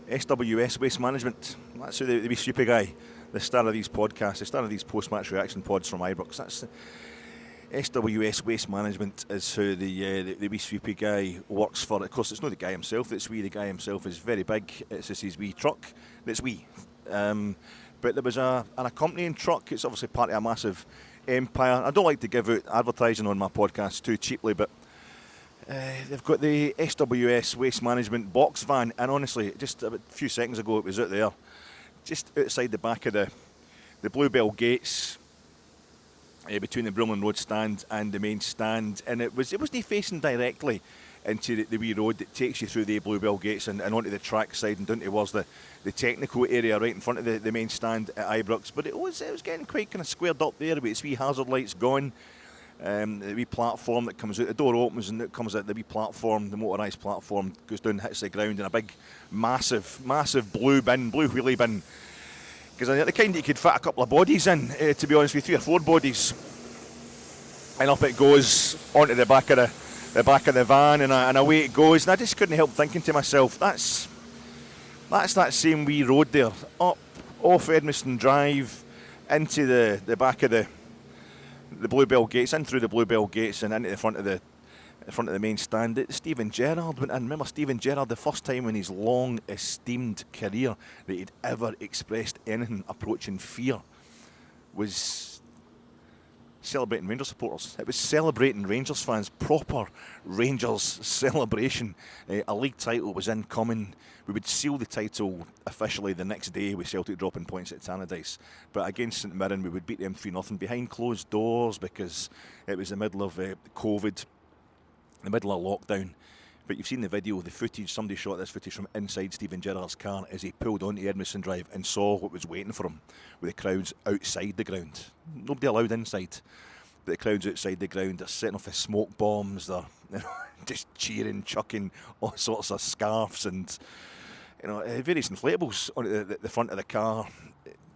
SWS Waste Management. That's who the wee sweepy guy, the star of these podcasts, the star of these post-match reaction pods from Ibrox. That's SWS Waste Management is who the wee sweepy guy works for. Of course, it's not the guy himself that's wee. The guy himself is very big. It's just his wee truck that's wee. But there was an accompanying truck. It's obviously part of a massive empire. I don't like to give out advertising on my podcast too cheaply, but they've got the SWS Waste Management box van, and honestly, just a few seconds ago it was out there, just outside the back of the Bluebell gates, between the Bromlin Road stand and the main stand, and it wasn't facing directly into the wee road that takes you through the Bluebell gates and onto the track side and down towards the technical area right in front of the main stand at Ibrox. But it was getting quite kind of squared up there with its wee hazard lights gone. The wee platform that comes out, the door opens and it comes out the wee platform, the motorised platform goes down, hits the ground in a big, massive blue wheelie bin. Because the kind that you could fit a couple of bodies in, to be honest with you, 3 or 4 bodies. And up it goes onto the back of the van, and away it goes. And I just couldn't help thinking to myself, that's that same wee road there, up off Edmiston Drive, into the back of the Bluebell gates, in through the Bluebell gates and into the front of the main stand. Stephen Gerrard went in. Remember Stephen Gerrard, the first time in his long esteemed career that he'd ever expressed anything approaching fear was celebrating Rangers supporters. It was celebrating Rangers fans, proper Rangers celebration. A league title was incoming. We would seal the title officially the next day with Celtic dropping points at Tannadice. But against St Mirren, we would beat them 3-0 behind closed doors because it was the middle of COVID, the middle of lockdown. But you've seen the video, the footage, somebody shot this footage from inside Stephen Gerrard's car as he pulled onto Edmiston Drive and saw what was waiting for him with the crowds outside the ground. Nobody allowed inside, but the crowds outside the ground, they're setting off the smoke bombs, they're just cheering, chucking all sorts of scarves and various inflatables on the front of the car,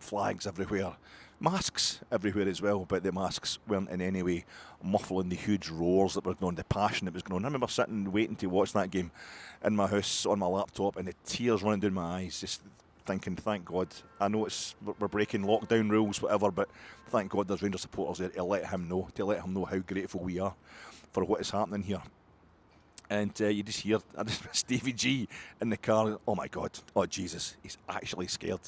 flags everywhere. Masks everywhere as well, but the masks weren't in any way muffling the huge roars that were going on, the passion that was going on. I remember sitting waiting to watch that game in my house on my laptop and the tears running down my eyes, just thinking, thank God. I know we're breaking lockdown rules, whatever, but thank God there's Rangers supporters there to let him know how grateful we are for what is happening here. And you just hear Stevie G in the car, oh my God, oh Jesus, he's actually scared.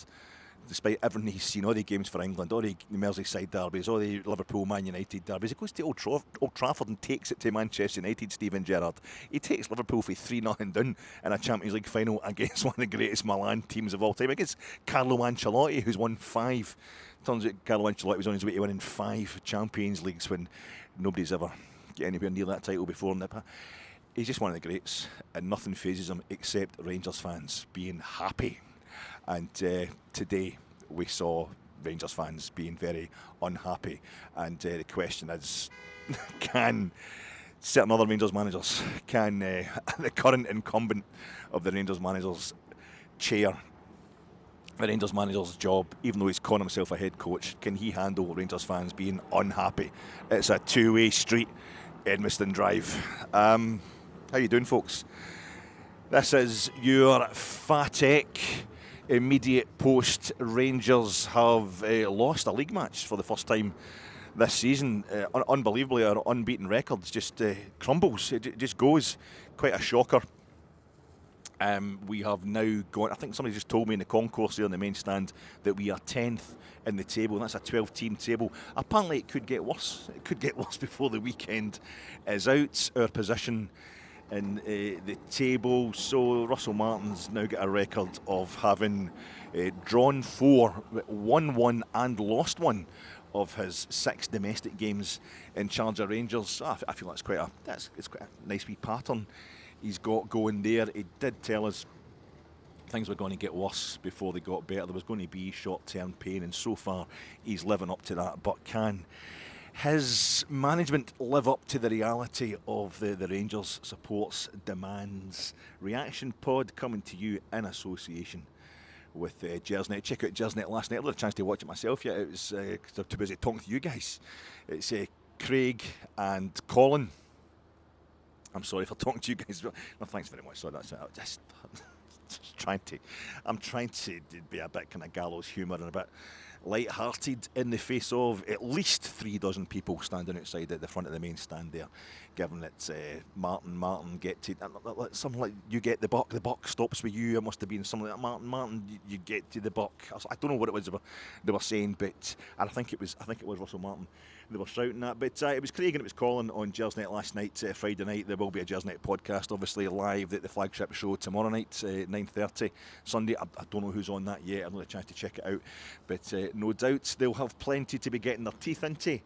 Despite everything he's seen, all the games for England, all the Merseyside derbies, all the Liverpool Man United derbies, he goes to Old Trafford and takes it to Manchester United, Stephen Gerrard. He takes Liverpool for 3-0 down in a Champions League final against one of the greatest Milan teams of all time, against Carlo Ancelotti, who's won 5. Turns out Carlo Ancelotti was on his way to winning 5 Champions Leagues when nobody's ever get anywhere near that title before him. He's just one of the greats, and nothing phases him except Rangers fans being happy. And today we saw Rangers fans being very unhappy. And the question is, can certain other Rangers managers, can the current incumbent of the Rangers managers chair the Rangers manager's job, even though he's calling himself a head coach, can he handle Rangers fans being unhappy? It's a two-way street, Edmiston Drive. How you doing, folks? This is your Fatek immediate post. Rangers have lost a league match for the first time this season. Unbelievably, our unbeaten records just crumbles. It just goes. Quite a shocker. We have now gone, I think somebody just told me in the concourse there in the main stand that we are 10th in the table. That's a 12-team table. Apparently it could get worse. It could get worse before the weekend is out. Our position in the table. So Russell Martin's now got a record of having drawn 4, won 1 and lost 1 of his 6 domestic games in charge of Rangers. I feel it's quite a nice wee pattern he's got going there. He did tell us things were going to get worse before they got better. There was going to be short-term pain, and so far he's living up to that. But can his management live up to the reality of the Rangers support's demands? Reaction pod coming to you in association with Gersnet. Check out Gersnet last night. I had a chance to watch it myself yet. It was because I'm too busy talking to you guys. It's Craig and Colin. I'm sorry for talking to you guys. No, thanks very much. Sorry, that's just I'm trying to be a bit kind of gallows humour and a bit light-hearted in the face of at least 3 dozen people standing outside at the front of the main stand there, given that Martin get to something like you get the buck stops with you. It must have been something like Martin, you get to the buck. I don't know what it was they were saying, but I think it was Russell Martin they were shouting at. But it was Craig and it was Colin on Jersnet last night, Friday night. There will be a Jersnet podcast, obviously live at the flagship show tomorrow night, 9:30 Sunday. I don't know who's on that yet. I've not had a chance to check it out, but no doubt they'll have plenty to be getting their teeth into.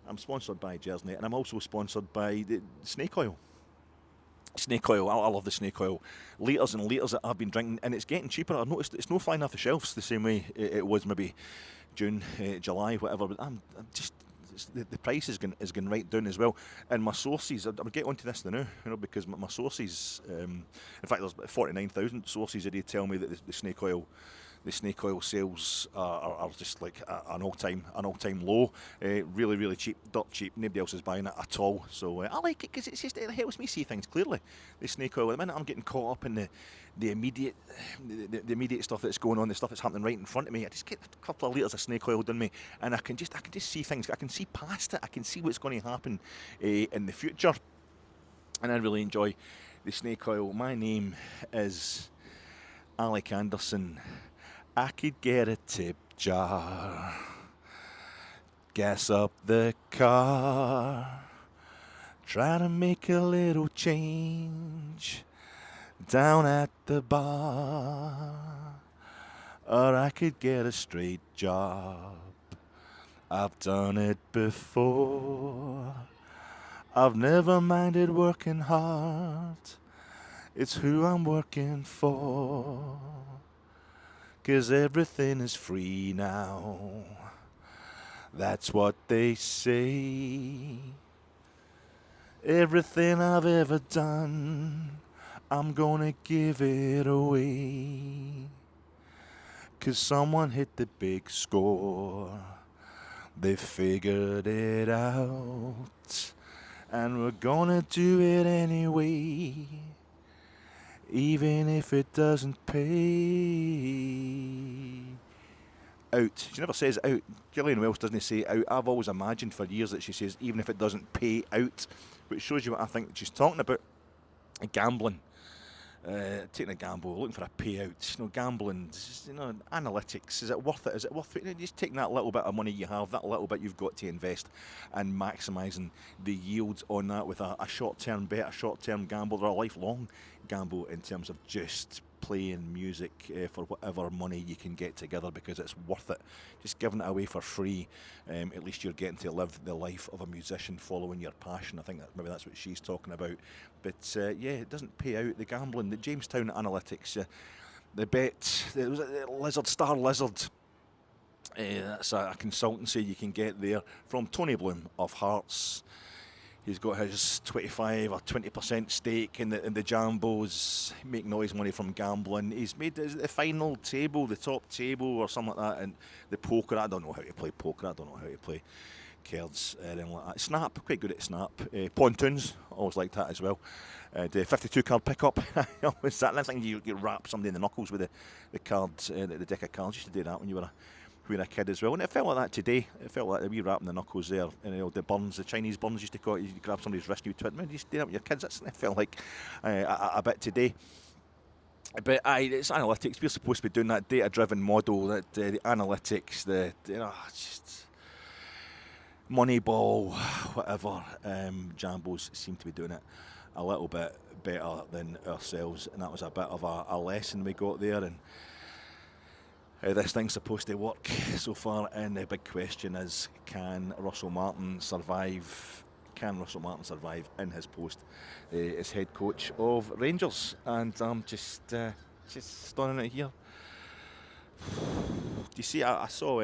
I'm sponsored by Jersnet, and I'm also sponsored by the snake oil. Snake oil, I love the snake oil. Litres and litres that I've been drinking, and it's getting cheaper. I've noticed it's no flying off the shelves the same way it was maybe June, July, whatever. But I'm just the price is going right down as well. And my sources, I'll get onto this now, because my sources, in fact, there's 49,000 sources a day tell me that the snake oil sales are just like an all-time low. Really cheap, dirt cheap. Nobody else is buying it at all. So I like it because it helps me see things clearly. The snake oil. At the minute I'm getting caught up in the immediate stuff that's going on, the stuff that's happening right in front of me. I just get a couple of litres of snake oil done me, and I can just see things. I can see past it. I can see what's going to happen in the future, and I really enjoy the snake oil. My name is Alec Anderson. I could get a tip jar, gas up the car, try to make a little change down at the bar, or I could get a straight job. I've done it before. I've never minded working hard. It's who I'm working for. 'Cause everything is free now. That's what they say. Everything I've ever done, I'm gonna give it away. 'Cause someone hit the big score. They figured it out. And we're gonna do it anyway. Even if it doesn't pay out. She never says out. Gillian Wells doesn't say out. I've always imagined for years that she says even if it doesn't pay out, which shows you what I think she's talking about. Gambling. Taking a gamble, looking for a payout, gambling, analytics. Is it worth it? Is it worth it? Just taking that little bit of money you have, that little bit you've got to invest, and maximising the yields on that with a short-term bet, a short-term gamble, or a lifelong gamble in terms of just playing music for whatever money you can get together, because it's worth it. Just giving it away for free, at least you're getting to live the life of a musician, following your passion. I think maybe that's what she's talking about. But it doesn't pay out. The gambling, the Jamestown Analytics, the bet, there was a Star Lizard. That's a consultancy you can get there from Tony Bloom of Hearts. He's got his 25 or 20% stake in the Jambos, making all his money from gambling. He's made the final table, the top table or something like that, and the poker. I don't know how to play poker. I don't know how to play cards, anything like that. Snap, quite good at Snap. Pontoons, always liked that as well. The 52 card pickup, always that. I think you wrap somebody in the knuckles with the cards, the deck of cards. You used to do that when you were a kid as well, and it felt like that today. It felt like the wee wrapping the knuckles there, the burns, the Chinese burns used to call it. You grab somebody's wrist and you twit. Man, you used to do that with your kids. It felt like a bit today. But it's analytics. We're supposed to be doing that data-driven model, that the analytics, just Moneyball, whatever. Jambos seem to be doing it a little bit better than ourselves, and that was a bit of a lesson we got there. And this thing's supposed to work so far, and the big question is, can Russell Martin survive? Can Russell Martin survive in his post as head coach of Rangers? And I'm just stunning it here. Do you see? I saw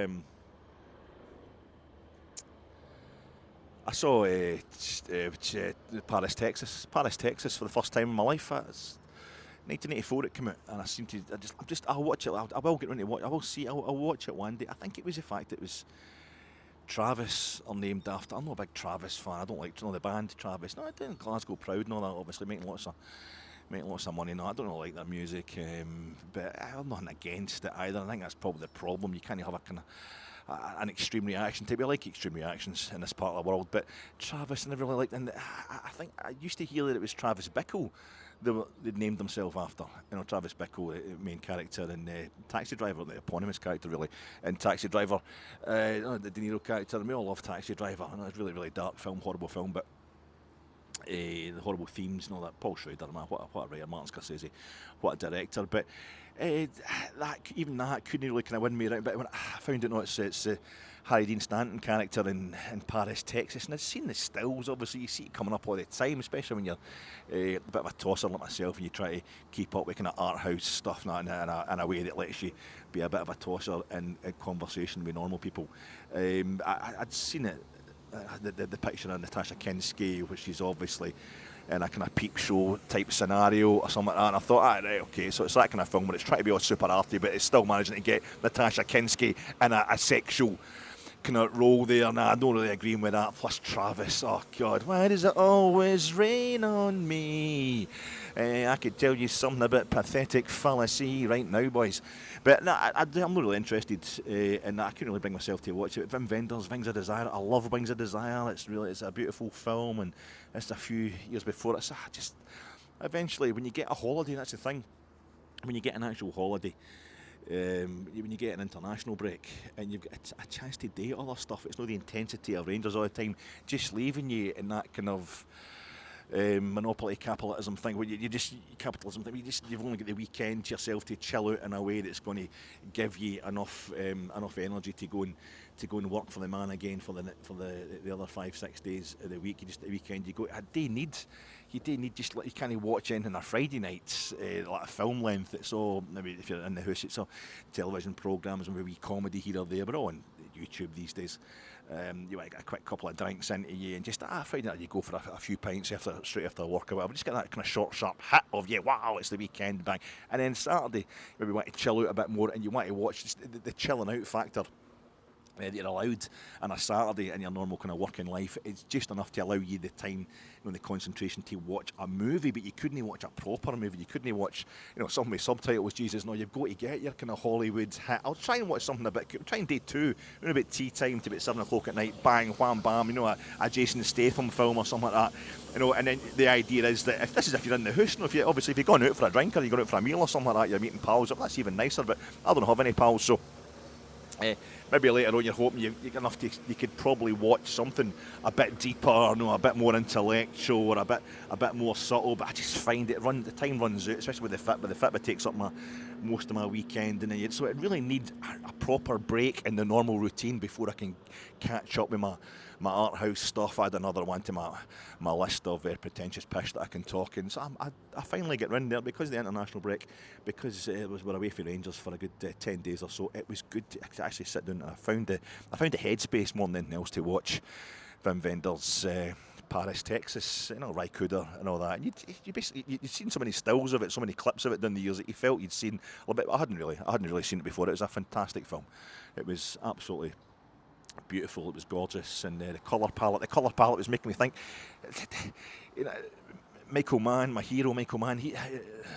Paris, Texas for the first time in my life. It's 1984 it came out, and I'll watch it. I will get around to watch. I'll watch it one day. I think it was the fact it was Travis are named after. I'm not a big Travis fan. I don't like the band Travis. No, I did Glasgow Proud and all that. Obviously making lots of make lots of money. No, I don't really like their music, but I'm nothing against it either. I think that's probably the problem. You can't have a kind of an extreme reaction type. We like extreme reactions in this part of the world, but Travis, I never really liked. And I think I used to hear that it was Travis Bickle they'd named themselves after. You know, Travis Bickle, the main character in Taxi Driver, the eponymous character really in Taxi Driver. The De Niro character. We all love Taxi Driver. I know it's a really, really dark film, horrible film, but the horrible themes and all that. Paul Schrader, man, what a writer. Martin Scorsese, what a director. But that couldn't really kind of win me around. But when I found out, it's Harry Dean Stanton character in Paris, Texas, and I've seen the stills. Obviously, you see it coming up all the time, especially when you're a bit of a tosser like myself, and you try to keep up with kind of art house stuff in a way that lets you be a bit of a tosser in conversation with normal people. I'd seen it. The picture of Natasha Kinski, which is obviously in a kind of peep show type scenario or something like that, and I thought, right, okay, so it's that kind of film where it's trying to be all super arty, but it's still managing to get Natasha Kinski in a sexual kind of role there. Nah, I don't really agree with that. Plus Travis, oh God, why does it always rain on me? I could tell you something about pathetic fallacy right now, boys. But no, I'm not really interested in that. I couldn't really bring myself to watch it. Wim Wenders, Wings of Desire. I love Wings of Desire. It's a beautiful film, and it's a few years before it. So I just eventually, when you get a holiday, that's the thing. When you get an actual holiday, when you get an international break and you've got a chance to date other stuff, it's not the intensity of Rangers all the time, just leaving you in that kind of monopoly capitalism thing where you've only got the weekend to yourself to chill out in a way that's going to give you enough energy to go and work for the man again for the other 5-6 days of the week. The weekend you just you can't watch anything on a Friday night like a film length. It's all, maybe if you're in the house, it's all television programmes and maybe comedy here or there, but all on YouTube these days. You might get a quick couple of drinks into you and just Friday night you go for a few pints straight after work or whatever. Just get that kind of short, sharp hit of wow, it's the weekend, bang. And then Saturday, maybe you want to chill out a bit more and you want to watch the chilling out factor that you're allowed on a Saturday in your normal kind of working life. It's just enough to allow you the time, the concentration to watch a movie, but you couldn't watch a proper movie. You couldn't watch, something with subtitles. Jesus, no, you've got to get your kind of Hollywood hit. I'll try and watch something try and do two, about tea time to about 7 o'clock at night, bang, wham, bam, a Jason Statham film or something like that. And then the idea is that if you're in the house, if you're going out for a drink or you're going out for a meal or something like that, you're meeting pals, that's even nicer, but I don't have any pals, so maybe later on you're hoping you get enough you could probably watch something a bit deeper, a bit more intellectual or a bit more subtle. But I just find the time runs out, especially with the Fitbit. The Fitbit takes up most of my weekend, and so it really needs a proper break in the normal routine before I can catch up with my art house stuff. I had another one to my list of pretentious pish that I can talk in. So I finally get round there because of the international break, because we're away for Rangers for a good 10 days or so. It was good to actually sit down, and I found the headspace more than anything else to watch Wim Wenders' Paris, Texas, Ry Cooder and all that. And you'd seen so many stills of it, so many clips of it down the years that you felt you'd seen a little bit. I hadn't really seen it before. It was a fantastic film. It was absolutely beautiful. It was gorgeous, and the colour palette was making me think. Michael Mann, my hero, Michael Mann,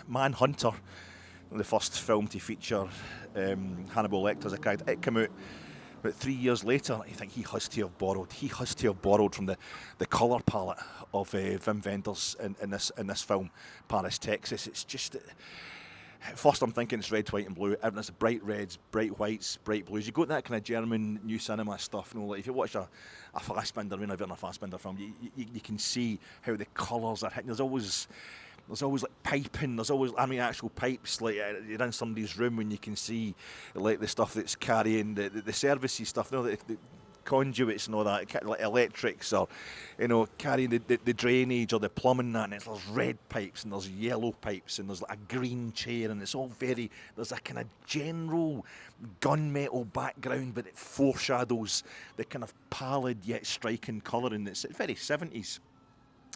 Manhunter, the first film to feature Hannibal Lecter as a character. It came out about 3 years later. I think he has to have borrowed from the colour palette of Wim Wenders in this film, Paris, Texas. It's just. First I'm thinking it's red, white and blue. Everything's bright reds, bright whites, bright blues. You go to that kind of German new cinema stuff. Like if you watch a Fassbinder, whenever in a Fassbinder film, you can see how the colours are hitting. There's always like piping. There's always, actual pipes. Like you're in somebody's room when you can see like the stuff that's carrying the servicey stuff. The conduits and all that, like electrics, or carrying the drainage or the plumbing, and there's red pipes and there's yellow pipes and there's like a green chair, and it's all there's a kind of general gunmetal background, but it foreshadows the kind of pallid yet striking colouring. It's very 70s.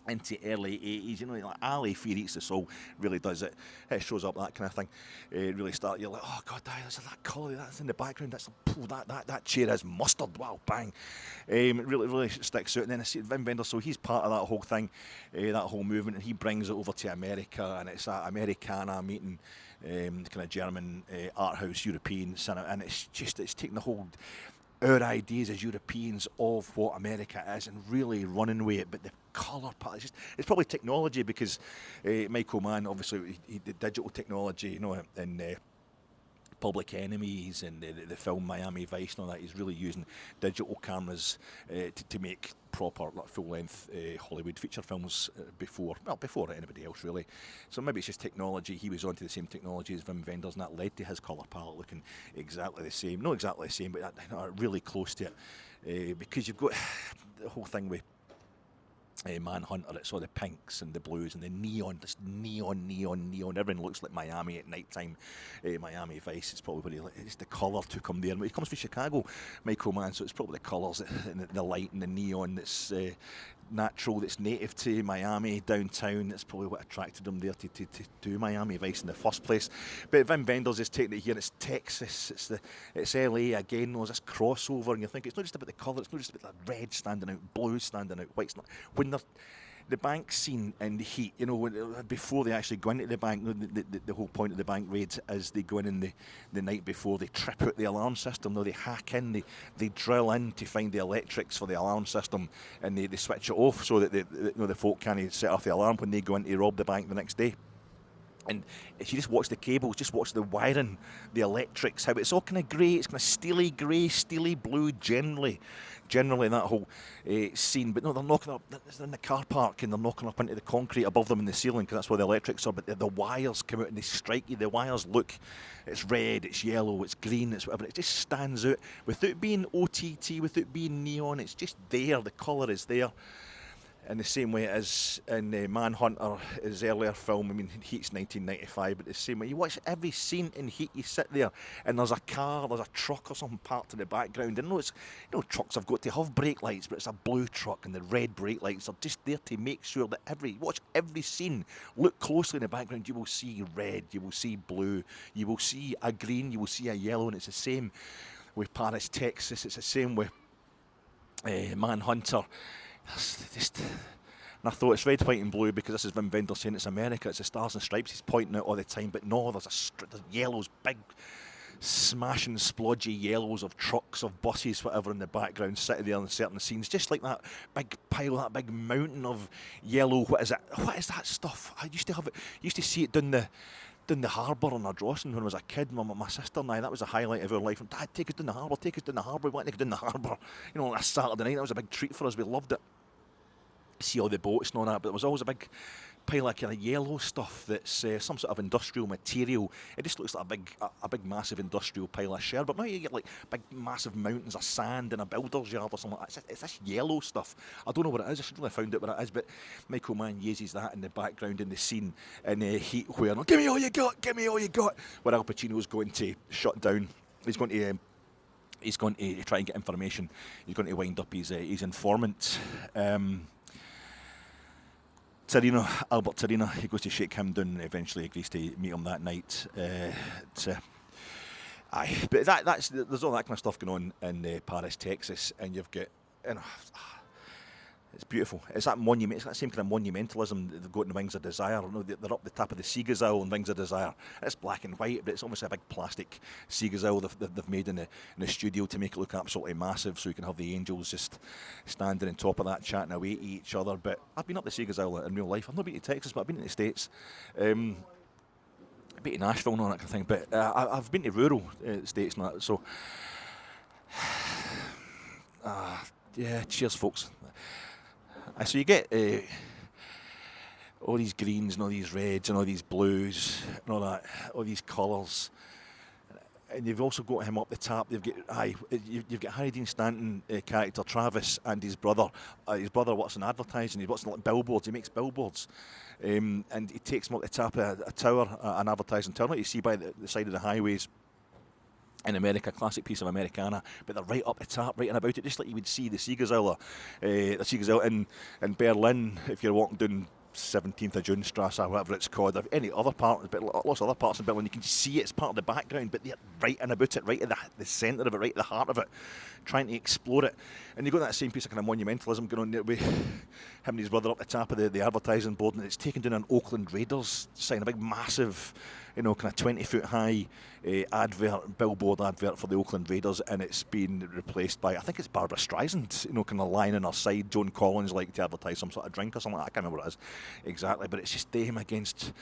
into early 80s, you know, like Ali Fear Eats the Soul really does it. It shows up, that kind of thing. Really start, you're like, oh God, there's that colour, that's in the background, that chair is mustard, wow, bang. It really sticks out. And then I see Wim Wenders, so he's part of that whole thing, that whole movement, and he brings it over to America, and it's that Americana meeting kind of German art house, European cinema, and it's taking the whole, our ideas as Europeans of what America is and really running with it, but the colour part, it's probably technology, because Michael Mann, obviously, he did digital technology, you know, and Public Enemies and the film Miami Vice and all that. He's really using digital cameras to make proper, like, full-length Hollywood feature films before anybody else, really. So maybe it's just technology. He was onto the same technology as Wim Wenders, and that led to his colour palette looking exactly the same. Not exactly the same, but really close to it, because you've got the whole thing with Manhunter. It's all the pinks and the blues and the neon, this neon. Everything looks like Miami at night time. Miami Vice, it's probably what it's the colour took him there. He comes from Chicago, Michael Mann, so it's probably the colours, the light and the neon that's natural, that's native to Miami downtown. That's probably what attracted him there to do Miami Vice in the first place. But Wim Wenders is taking it here. It's Texas, it's LA again. There's this crossover, and you think it's not just about the colour, it's not just about the red standing out, blue standing out, white. When the bank scene in the Heat, you know, before they actually go into the bank, the whole point of the bank raids is they go in the night before, they trip out the alarm system. No, they hack in, they drill in to find the electrics for the alarm system, and they switch it off so that the folk can't set off the alarm when they go in to rob the bank the next day. And if you just watch the cables, just watch the wiring, the electrics, how it's all kind of grey, it's kind of steely grey, steely blue generally that whole scene. But no, they're knocking up, they're in the car park and they're knocking up into the concrete above them in the ceiling, because that's where the electrics are. But the wires come out and they strike you. The wires look, it's red, it's yellow, it's green, it's whatever. It just stands out without being OTT, without being neon. It's just there, the colour is there. In the same way as in Manhunter, his earlier film. I mean, Heat's 1995, but the same way. You watch every scene in Heat, you sit there, and there's a car, there's a truck or something parked in the background. And trucks have got to have brake lights, but it's a blue truck, and the red brake lights are just there to make sure that watch every scene, look closely in the background, you will see red, you will see blue, you will see a green, you will see a yellow, and it's the same with Paris, Texas. It's the same with Manhunter. And I thought it's red, white and blue because this is Wim Wenders saying it's America, it's the stars and stripes he's pointing out all the time, but no, there's yellows, big smashing splodgy yellows of trucks, of buses, whatever in the background sitting there in certain scenes, just like that big pile, that big mountain of yellow. What is that stuff? I used to see it down the harbour on Ardrossan when I was a kid. My sister and I, that was a highlight of our life. And Dad, take us down the harbour. We went to go down the harbour, you know, on a Saturday night. That was a big treat for us. We loved it. See all the boats and all that, but there was always a big pile of kind of yellow stuff that's some sort of industrial material. It just looks like a big massive industrial pile of share, but now you get like big massive mountains of sand in a builder's yard or something like that. It's this yellow stuff. I don't know what it is. I should really have found out what it is, but Michael Mann uses that in the background in the scene in Heat, where give me all you got, where Al Pacino's going to shut down. He's going to try and get information. He's going to wind up his informant. Albert Torino, he goes to shake him down and eventually agrees to meet him that night. But there's all that kind of stuff going on in Paris, Texas, and you've got, it's beautiful. It's that monument. It's that same kind of monumentalism that they've got in Wings of Desire. You know, they're up the top of the sea gazelle in Wings of Desire. It's black and white, but it's almost a big plastic sea gazelle they've made in the studio to make it look absolutely massive, so you can have the angels just standing on top of that, chatting away to each other. But I've been up the sea gazelle in real life. I've not been to Texas, but I've been to the States. I've been to Nashville and all that kind of thing. But I've been to rural States and that. So, yeah, cheers, folks. So you get all these greens and all these reds and all these blues and all that, all these colours, and you've also got him up the top. You've got Harry Dean Stanton character Travis and his brother. His brother works in advertising. He works in like billboards. He makes billboards, and he takes them up the top of a tower, an advertising tower, like you see by the side of the highways in America, classic piece of Americana, but they're right up the top, right and about it, just like you would see the Siegessäule, in Berlin, if you're walking down 17th of June Strasse or whatever it's called, or any other part, but lots of other parts of Berlin, you can see it's part of the background, but they're right and about it, right at the centre of it, right at the heart of it, trying to explore it. And you've got that same piece of kind of monumentalism going on there with him and his brother up the top of the advertising board, and it's taken down an Oakland Raiders sign, a big massive, kind of 20-foot high billboard advert for the Oakland Raiders, and it's been replaced by, I think it's Barbara Streisand, kind of lying on her side. Joan Collins like to advertise some sort of drink or something like that. I can't remember what it is exactly, but it's just them against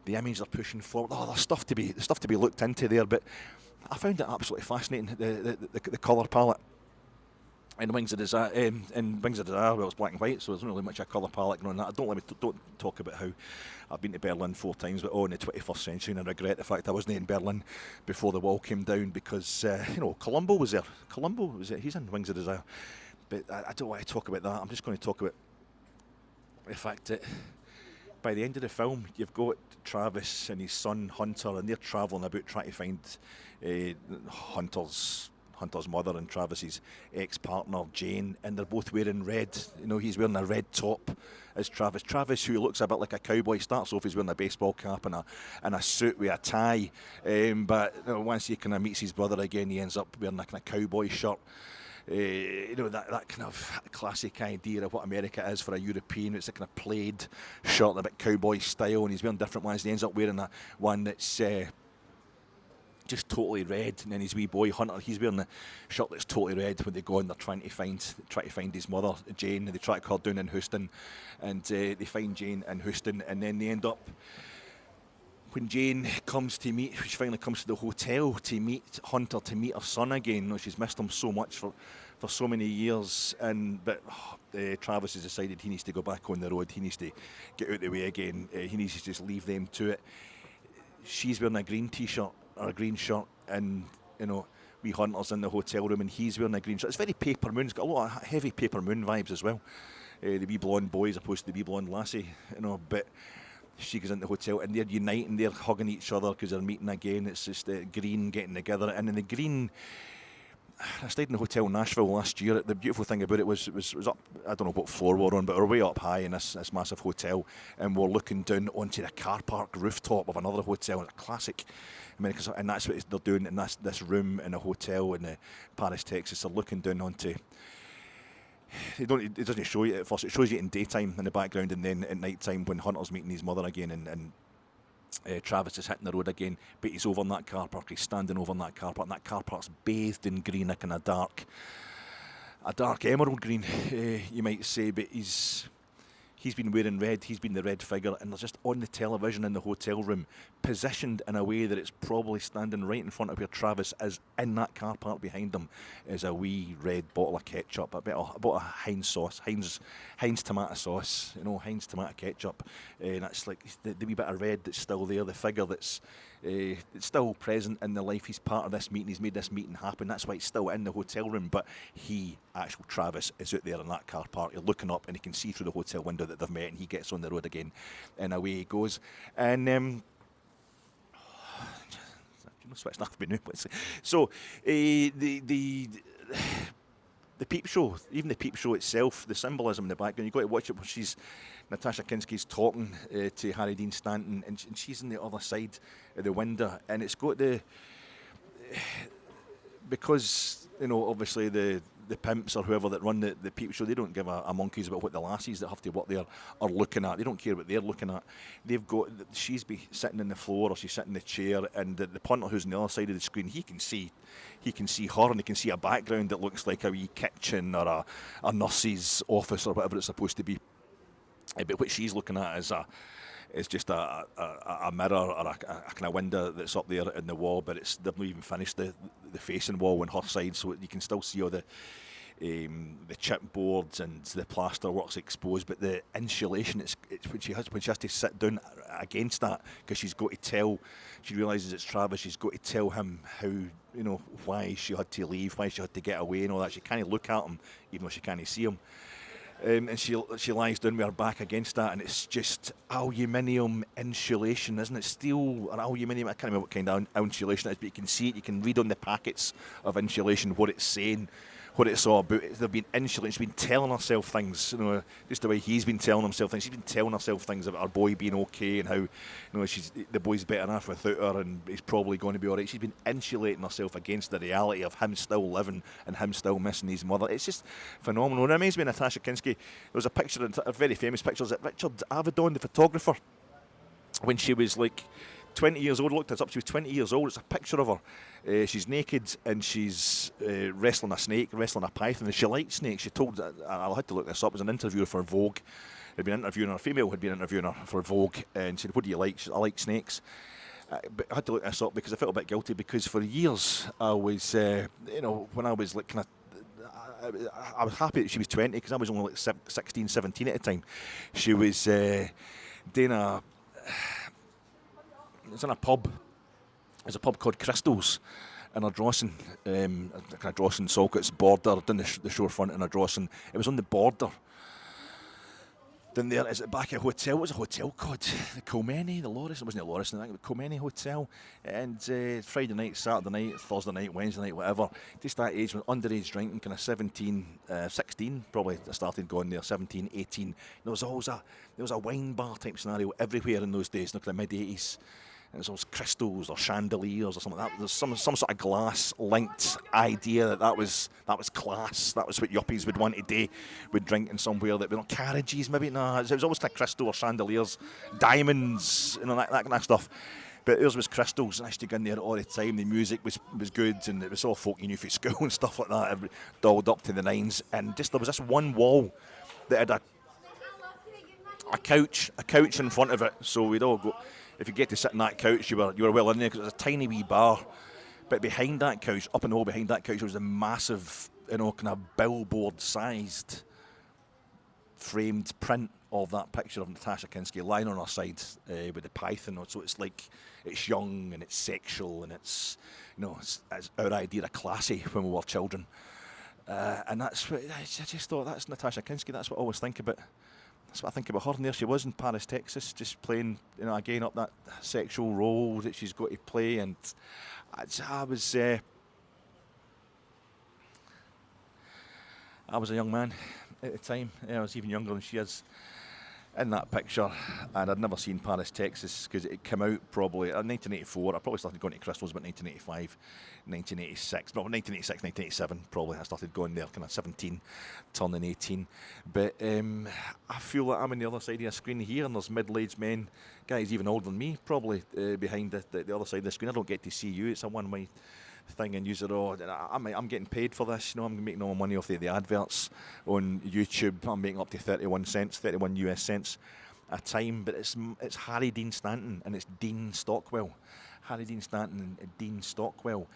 the image they're pushing forward. Oh, there's stuff to be looked into there, but I found it absolutely fascinating, the colour palette. In Wings of Desire, well, it's black and white, so there's not really much a colour palette going on that. Don't talk about how I've been to Berlin 4 times, but in the 21st century, and I regret the fact I wasn't in Berlin before the wall came down, because Columbo was there. He's in Wings of Desire, but I don't want to talk about that. I'm just going to talk about the fact that by the end of the film, you've got Travis and his son Hunter, and they're travelling about trying to find Hunter's mother and Travis's ex-partner Jane, and they're both wearing red. He's wearing a red top as Travis. Travis, who looks a bit like a cowboy, starts off he's wearing a baseball cap and a suit with a tie, but once he kind of meets his brother again, he ends up wearing a kind of cowboy shirt. That kind of classic idea of what America is for a European. It's a kind of plaid shirt, a bit cowboy style, and he's wearing different ones. He ends up wearing one that's just totally red, and then his wee boy Hunter, he's wearing the shirt that's totally red. When they go and they're trying to find his mother Jane, they try to call her down in Houston, and they find Jane in Houston, and then they end up, when Jane comes to meet, she finally comes to the hotel to meet Hunter, to meet her son again. She's missed him so much for so many years, but Travis has decided he needs to go back on the road. He needs to get out of the way again. He needs to just leave them to it. She's wearing a green t-shirt or a green shirt, and wee Hunter's in the hotel room and he's wearing a green shirt. It's very Paper Moon. It's got a lot of heavy Paper Moon vibes as well. The wee blonde boy as opposed to the wee blonde lassie, but she goes into the hotel and they're uniting, they're hugging each other because they're meeting again. It's just green getting together, and in the green, I stayed in the hotel in Nashville last year. The beautiful thing about it was up, I don't know what floor we're on, but we're way up high in this massive hotel, and we're looking down onto the car park rooftop of another hotel. It's a classic American, and that's what they're doing in this room in a hotel in Paris, Texas. They're looking down onto. It doesn't show you at first. It shows you in daytime in the background, and then at night time when Hunter's meeting his mother again, and Travis is hitting the road again, but he's over in that car park. He's standing over in that car park, and that car park's bathed in green, a kind of dark emerald green, you might say. But he's been wearing red. He's been the red figure, and they're just on the television in the hotel room, positioned in a way that it's probably standing right in front of where Travis is. In that car park behind him is a wee red bottle of ketchup, about a Heinz sauce, Heinz tomato sauce, Heinz tomato ketchup, and that's like the wee bit of red that's still there, the figure that's it's still present in the life. He's part of this meeting. He's made this meeting happen. That's why he's still in the hotel room. But actual Travis, is out there in that car park. You're looking up and he can see through the hotel window that they've met, and he gets on the road again, and away he goes. And switched off me now. So the peep show, even the peep show itself, the symbolism in the background, you've got to watch it when Natasha Kinski's talking to Harry Dean Stanton, and she's on the other side of the window, and it's got because obviously the pimps or whoever that run the peep show, they don't give a monkeys about what the lassies that have to work there are looking at. They don't care what they're looking at. She's sitting in the floor, or she's sitting in the chair, and the punter who's on the other side of the screen, he can see her, and he can see a background that looks like a wee kitchen or a nurse's office or whatever it's supposed to be. But what she's looking at is just a mirror or a kind of window that's up there in the wall, but they've not even finished the facing wall on her side, so you can still see all the chipboards and the plaster works exposed, but the insulation, it's when she has to sit down against that, because she's got to tell, she realises it's Travis, she's got to tell him how, why she had to leave, why she had to get away and all that. She can't look at him even though she can't see him. And she lies down with her back against that, and it's just aluminium insulation, isn't it? Steel or aluminium, I can't remember what kind of insulation it is, but you can see it, you can read on the packets of insulation what it's saying, what it's all about. They've been insulating, she's been telling herself things, just the way he's been telling himself things. She's been telling herself things about her boy being okay and how, the boy's better off without her and he's probably going to be alright. She's been insulating herself against the reality of him still living and him still missing his mother. It's just phenomenal. It reminds me of Natasha Kinski. There was a picture, a very famous picture, is it Richard Avedon, the photographer, when she was like 20 years old. Looked it up, she was 20 years old. It's a picture of her. She's naked and she's wrestling a snake, wrestling a python, and she liked snakes. She told, I had to look this up, it was an interviewer for Vogue. Had been interviewing her, a female had been interviewing her for Vogue, and said, what do you like? She said, I like snakes. But I had to look this up because I felt a bit guilty, because for years I was, when I was like kind of, I was happy that she was 20 because I was only like 16, 17 at the time. She was doing it was in a pub. There's a pub called Crystals in Ardrossan, kind of Ardrossan Salcott's border, down the shorefront in Ardrossan. It was on the border. Then there is it back at a hotel. What was a hotel called? The Kilmeny, the Loris. It wasn't the Loris, I think the Kilmeny Hotel. And Friday night, Saturday night, Thursday night, Wednesday night, whatever. Just that age, when underage drinking, kind of 17, 16, probably I started going there, 17, 18. There was a wine bar type scenario everywhere in those days, in the mid-80s. It was always crystals or chandeliers or something like that. There's some sort of glass-linked idea that was class. That was what yuppies would want to do, would drink in somewhere that were not carriages, maybe. No, it was always like crystal or chandeliers, diamonds, that kind of stuff. But yours was crystals, and I used to go in there all the time. The music was good, and it was all folk you knew from school and stuff like that, dolled up to the nines. And just there was this one wall that had a couch in front of it, so we'd all go. If you get to sit on that couch, you were well in there, because it was a tiny wee bar. But behind that couch, up on the wall behind that couch, was a massive, kind of billboard-sized framed print of that picture of Natasha Kinski lying on her side with the python. So it's like, it's young and it's sexual and it's our idea of classy when we were children. And that's what I just thought, that's Natasha Kinski. That's what I always think about. That's what I think about her. And there she was in Paris, Texas, just playing, again up that sexual role that she's got to play. And I was a young man at the time. I was even younger than she is in that picture, and I'd never seen Paris, Texas, because it came out probably in 1984. I probably started going to Crystals about 1985, 1986. No, 1986, 1987 probably. I started going there, kind of 17, turning 18. But I feel like I'm on the other side of the screen here, and there's middle-aged men, guys even older than me, probably behind the other side of the screen. I don't get to see you. It's a one-way thing, and use it all. I'm getting paid for this. I'm making all my money off the adverts on YouTube. I'm making up to 31 US cents a time. But it's Harry Dean Stanton and it's Dean Stockwell. Harry Dean Stanton and Dean Stockwell.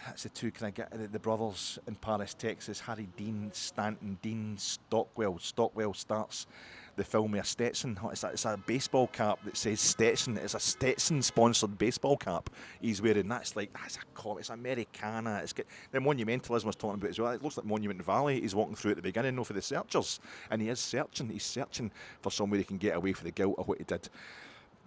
That's the two. Can I get the brothers in Paris, Texas? Harry Dean Stanton, Dean Stockwell. Stockwell starts the film with a Stetson. It's a baseball cap that says Stetson. It's a Stetson-sponsored baseball cap he's wearing. That's it's Americana. It's got the monumentalism I was talking about as well. It looks like Monument Valley he's walking through at the beginning, for the searchers. And he is searching. He's searching for somewhere he can get away from the guilt of what he did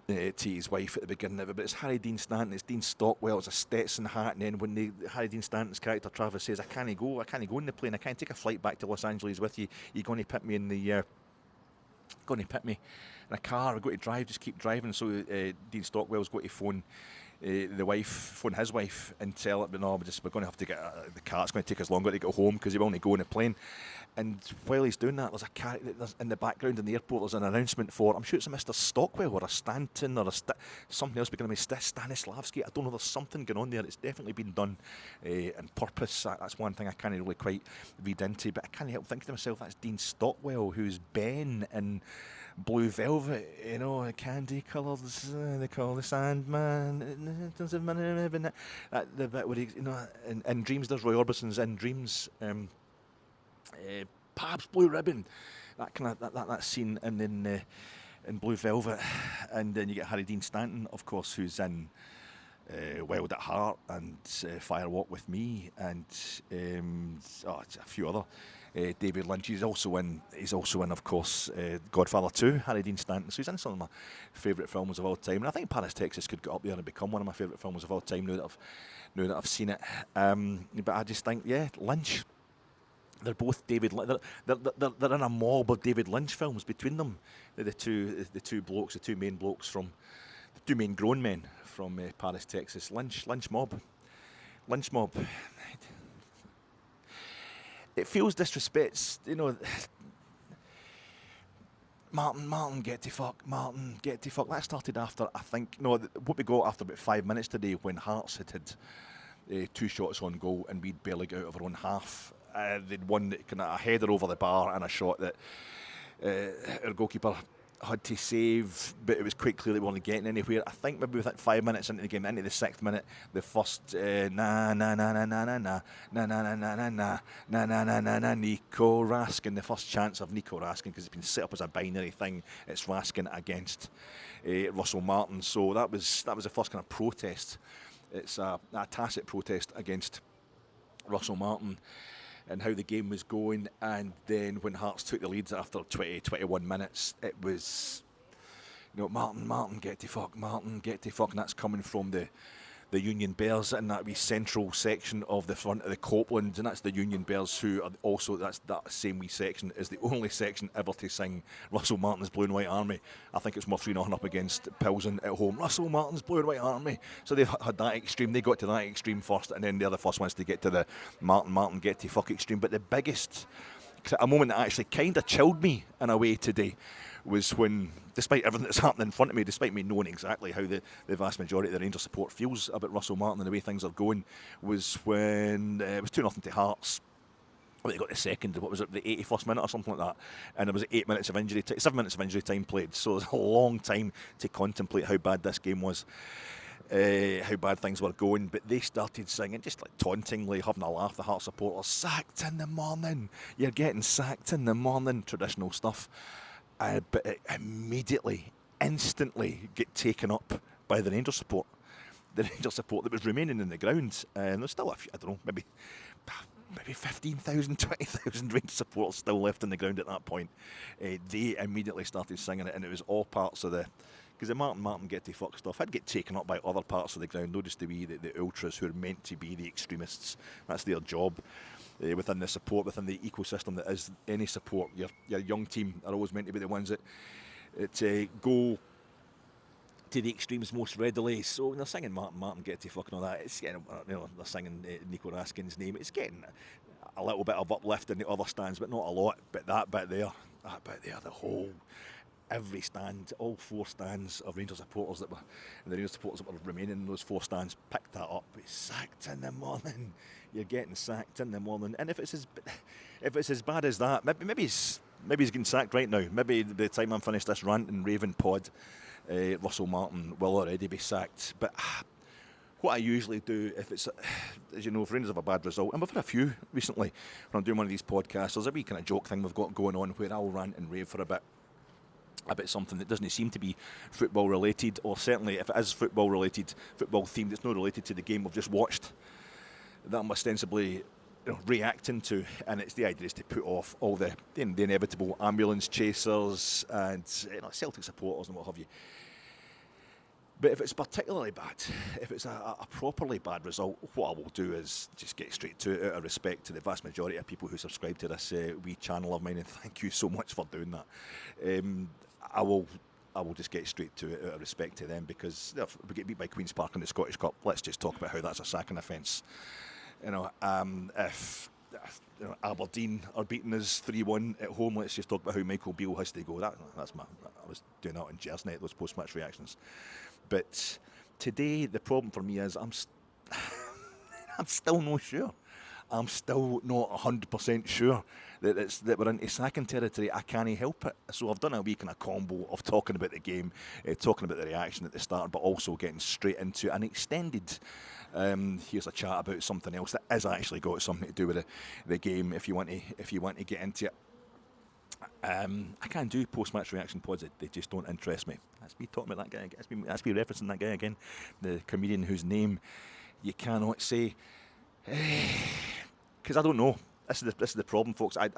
to his wife at the beginning of it. But it's Harry Dean Stanton, it's Dean Stockwell, it's a Stetson hat, and then when Harry Dean Stanton's character Travis says, I can't go in the plane, I can't take a flight back to Los Angeles with you, you're going to put me in the going to put me in a car, I've got to drive, just keep driving. So Dean Stockwell's got to phone his wife and tell her, but no, we're going to have to get the car, it's going to take us longer to get home because he will only go in a plane. And while he's doing that, there's in the background in the airport, there's an announcement for, I'm sure it's a Mr. Stockwell or a Stanton or something else beginning with Stanislavski. I don't know, there's something going on there. It's definitely been done on purpose. That's one thing I can't really quite read into, but I can't help thinking to myself, that's Dean Stockwell, who's Ben in Blue Velvet, candy colours, they call the Sandman, the bit where he, in Dreams, there's Roy Orbison's in Dreams, Pab's Blue Ribbon, that kind of that scene, and then in Blue Velvet, and then you get Harry Dean Stanton, of course, who's in Wild at Heart and Fire Walk with Me, and a few other David Lynch. He's also in, of course, Godfather 2, Harry Dean Stanton. So he's in some of my favourite films of all time. And I think Paris, Texas could get up there and become one of my favourite films of all time now that I've seen it. But I just think, Lynch. They're both David. They're in a mob of David Lynch films between them. They're the two main blokes from the two main grown men from Paris, Texas. Lynch mob. It feels disrespects, Martin, get to fuck. Martin, get to fuck. That started after, I think, what we got after about 5 minutes today when Hearts had 2 shots on goal and we'd barely got out of our own half. They'd won kind of a header over the bar and a shot that our goalkeeper had to save, but it was quite clear they weren't getting anywhere. I think maybe within 5 minutes into the game, into the 6th minute, the first Nico Raskin, the first chance of Nico Raskin, because it's been set up as a binary thing. It's Raskin against Russell Martin. So that was the first kind of protest. It's a tacit protest against Russell Martin and how the game was going. And then when Hearts took the lead after 21 minutes, it was, Martin, get to fuck, Martin, get to fuck. And that's coming from the Union Bears in that wee central section of the front of the Copeland. And that's the Union Bears who are also, that same wee section is the only section ever to sing Russell Martin's Blue and White Army. I think it's more 3-0 up against Pilsen at home. Russell Martin's Blue and White Army. So they've had that extreme. They got to that extreme first, and then they're the first ones to get to the Martin, get to fuck extreme. But the biggest, a moment that actually kind of chilled me in a way today, was when, despite everything that's happening in front of me, despite me knowing exactly how the vast majority of the Rangers support feels about Russell Martin and the way things are going, was when it was 2-0 to Hearts. They got the second, what was it, the 81st minute or something like that, and there was 7 minutes of injury time played. So there's a long time to contemplate how bad this game was. How bad things were going, but they started singing, just like tauntingly, having a laugh, the Hearts supporters, sacked in the morning, you're getting sacked in the morning, traditional stuff. But it immediately, instantly get taken up by the Rangers support. The Rangers support that was remaining in the ground. And there's still a few, I don't know, maybe 15,000, 20,000 Rangers supporters still left in the ground at that point. They immediately started singing it, and it was all parts of because the Martin get to fuck stuff had get taken up by other parts of the ground, not just the ultras who are meant to be the extremists. That's their job. Within the support, within the ecosystem that is any support, your young team are always meant to be the ones that go to the extremes most readily. So when they're singing Martin, get to fucking all that, it's getting, they're singing Nico Raskin's name. It's getting a little bit of uplift in the other stands, but not a lot. But that bit there, every stand, all 4 stands of Rangers supporters and the Rangers supporters that were remaining in those 4 stands picked that up. It's sacked in the morning. You're getting sacked in the morning. And if it's as bad as that, maybe he's getting sacked right now. Maybe by the time I'm finished this rant and raving pod, Russell Martin will already be sacked. But what I usually do, if it's, as you know, if Rangers have a bad result, and we've had a few recently when I'm doing one of these podcasts, there's a wee kind of joke thing we've got going on where I'll rant and rave for a bit about something that doesn't seem to be football related, or certainly if it is football related, football themed, it's not related to the game we've just watched, that I'm ostensibly reacting to. And it's the idea is to put off all the inevitable ambulance chasers and Celtic supporters and what have you. But if it's particularly bad, if it's a properly bad result, what I will do is just get straight to it out of respect to the vast majority of people who subscribe to this wee channel of mine, and thank you so much for doing that. I will just get straight to it out of respect to them, because if we get beat by Queen's Park in the Scottish Cup, let's just talk about how that's a sacking offence. If Aberdeen are beating us 3-1 at home, let's just talk about how Michael Beale has to go. I was doing that on Jersnet, those post-match reactions. But today, the problem for me is I'm still not sure. I'm still not 100% sure that we're into sacking territory. I can't help it. So I've done a wee kind of combo of talking about the game, talking about the reaction at the start, but also getting straight into an extended here's a chat about something else that has actually got something to do with the game. If you want to get into it. I can't do post-match reaction pods. They just don't interest me. That's me talking about that guy. That's me referencing that guy again, the comedian whose name you cannot say, because I don't know. This is the problem, folks. I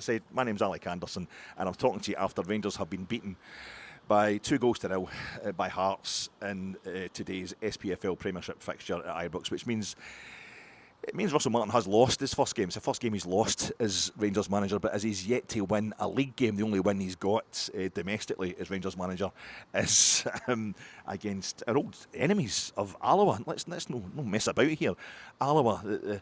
say my name's Alec Anderson, and I'm talking to you after Rangers have been beaten by 2-0 by Hearts in today's SPFL Premiership fixture at Ibrox, which means Russell Martin has lost his first game. It's the first game he's lost as Rangers manager, but as he's yet to win a league game, the only win he's got domestically as Rangers manager is against our old enemies of Alloa. Let's no mess about here. Alloa,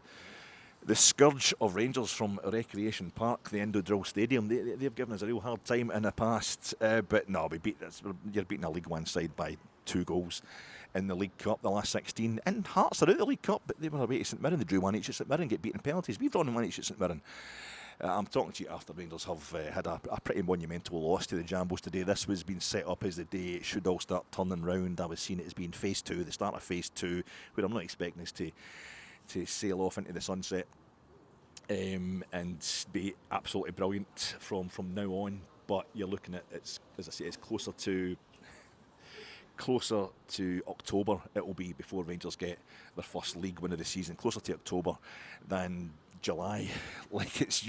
the scourge of Rangers from Recreation Park, the Indodrill Stadium, they've given us a real hard time in the past. But no, you're beating a League One side by 2 goals in the League Cup, the last 16. And Hearts are out of the League Cup, but they were away to St Mirren. They drew 1-each at St Mirren, get beaten penalties. We've drawn 1-each at St Mirren. I'm talking to you after Rangers have had a pretty monumental loss to the Jambos today. This was being set up as the day it should all start turning round. I was seeing it as being phase 2, the start of phase 2, where I'm not expecting us to sail off into the sunset and be absolutely brilliant from now on. But you're looking at, as I say, it's closer to October it will be before Rangers get their first league win of the season. Closer to October than July, like it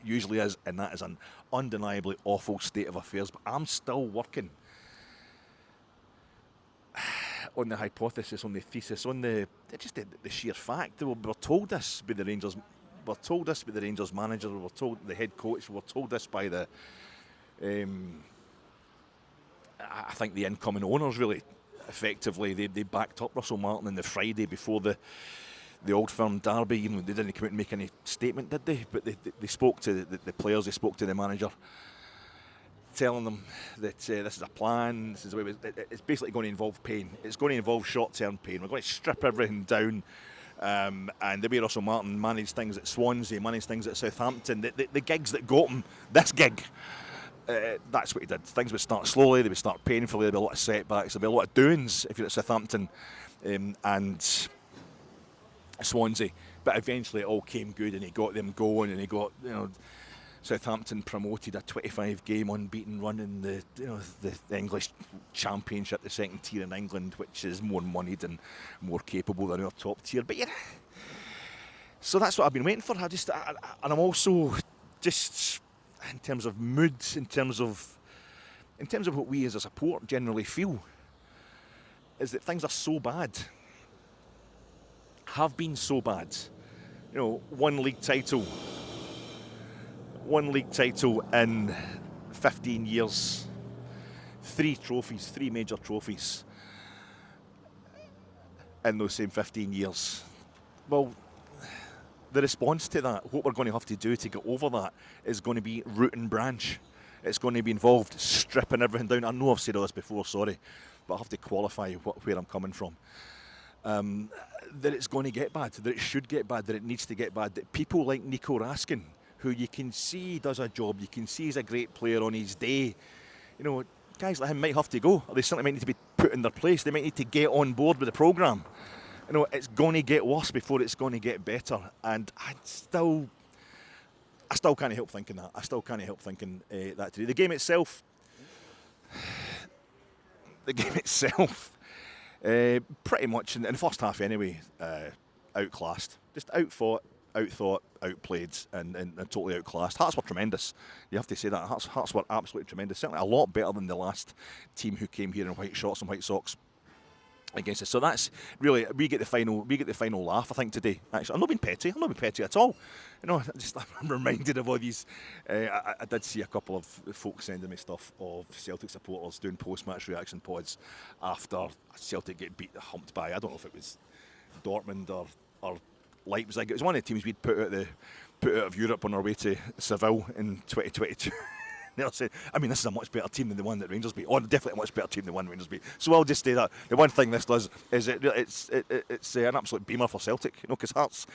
usually is, and that is an undeniably awful state of affairs. But I'm still working on the hypothesis, on the thesis, on the sheer fact that we're told this by the Rangers. We're told this by the Rangers manager. We're told the head coach. We're told this by the I think the incoming owners, really, effectively. They backed up Russell Martin on the Friday before the Old Firm derby. Even they didn't come out and make any statement, did they? But they spoke to the players, they spoke to the manager, telling them that this is a plan, this is the way it's basically going to involve pain. It's going to involve short-term pain. We're going to strip everything down. And the way Russell Martin managed things at Swansea, managed things at Southampton, the gigs that got him this gig, that's what he did. Things would start slowly, they would start painfully, there'd be a lot of setbacks, there'd be a lot of doings if you're at Southampton and Swansea, but eventually it all came good and he got them going, and he got Southampton promoted, a 25-game unbeaten run in the English Championship, the second tier in England, which is more moneyed and more capable than our top tier. But yeah, so that's what I've been waiting for. And I'm also just, in terms of mood, in terms of what we as a support generally feel, is that things are so bad, have been so bad. One league title in 15 years, 3 major trophies in those same 15 years. Well, the response to that, what we're going to have to do to get over that, is going to be root and branch. It's going to be involved stripping everything down. I know I've said all this before, sorry, but I have to qualify where I'm coming from. That it's going to get bad, that it should get bad, that it needs to get bad, that people like Nico Raskin, who you can see does a job, you can see he's a great player on his day, guys like him might have to go, or they certainly might need to be put in their place. They might need to get on board with the programme. It's going to get worse before it's going to get better, and I still can't help thinking that. That today. The game itself, pretty much in the first half anyway, outclassed, just outthought, outplayed, and totally outclassed. Hearts were tremendous. You have to say that. Hearts were absolutely tremendous. Certainly a lot better than the last team who came here in white shorts and white socks against us. So that's really, we get the final laugh, I think, today. Actually, I'm not being petty at all. I'm reminded of all these. I did see a couple of folks sending me stuff of Celtic supporters doing post-match reaction pods after Celtic get humped by, I don't know if it was Dortmund or Leipzig. It was one of the teams we'd put out of Europe on our way to Seville in 2022. They'll say, this is a much better team than the one that Rangers beat. Definitely a much better team than the one Rangers beat. So I'll just say that. The one thing this does is it's an absolute beamer for Celtic, because Hearts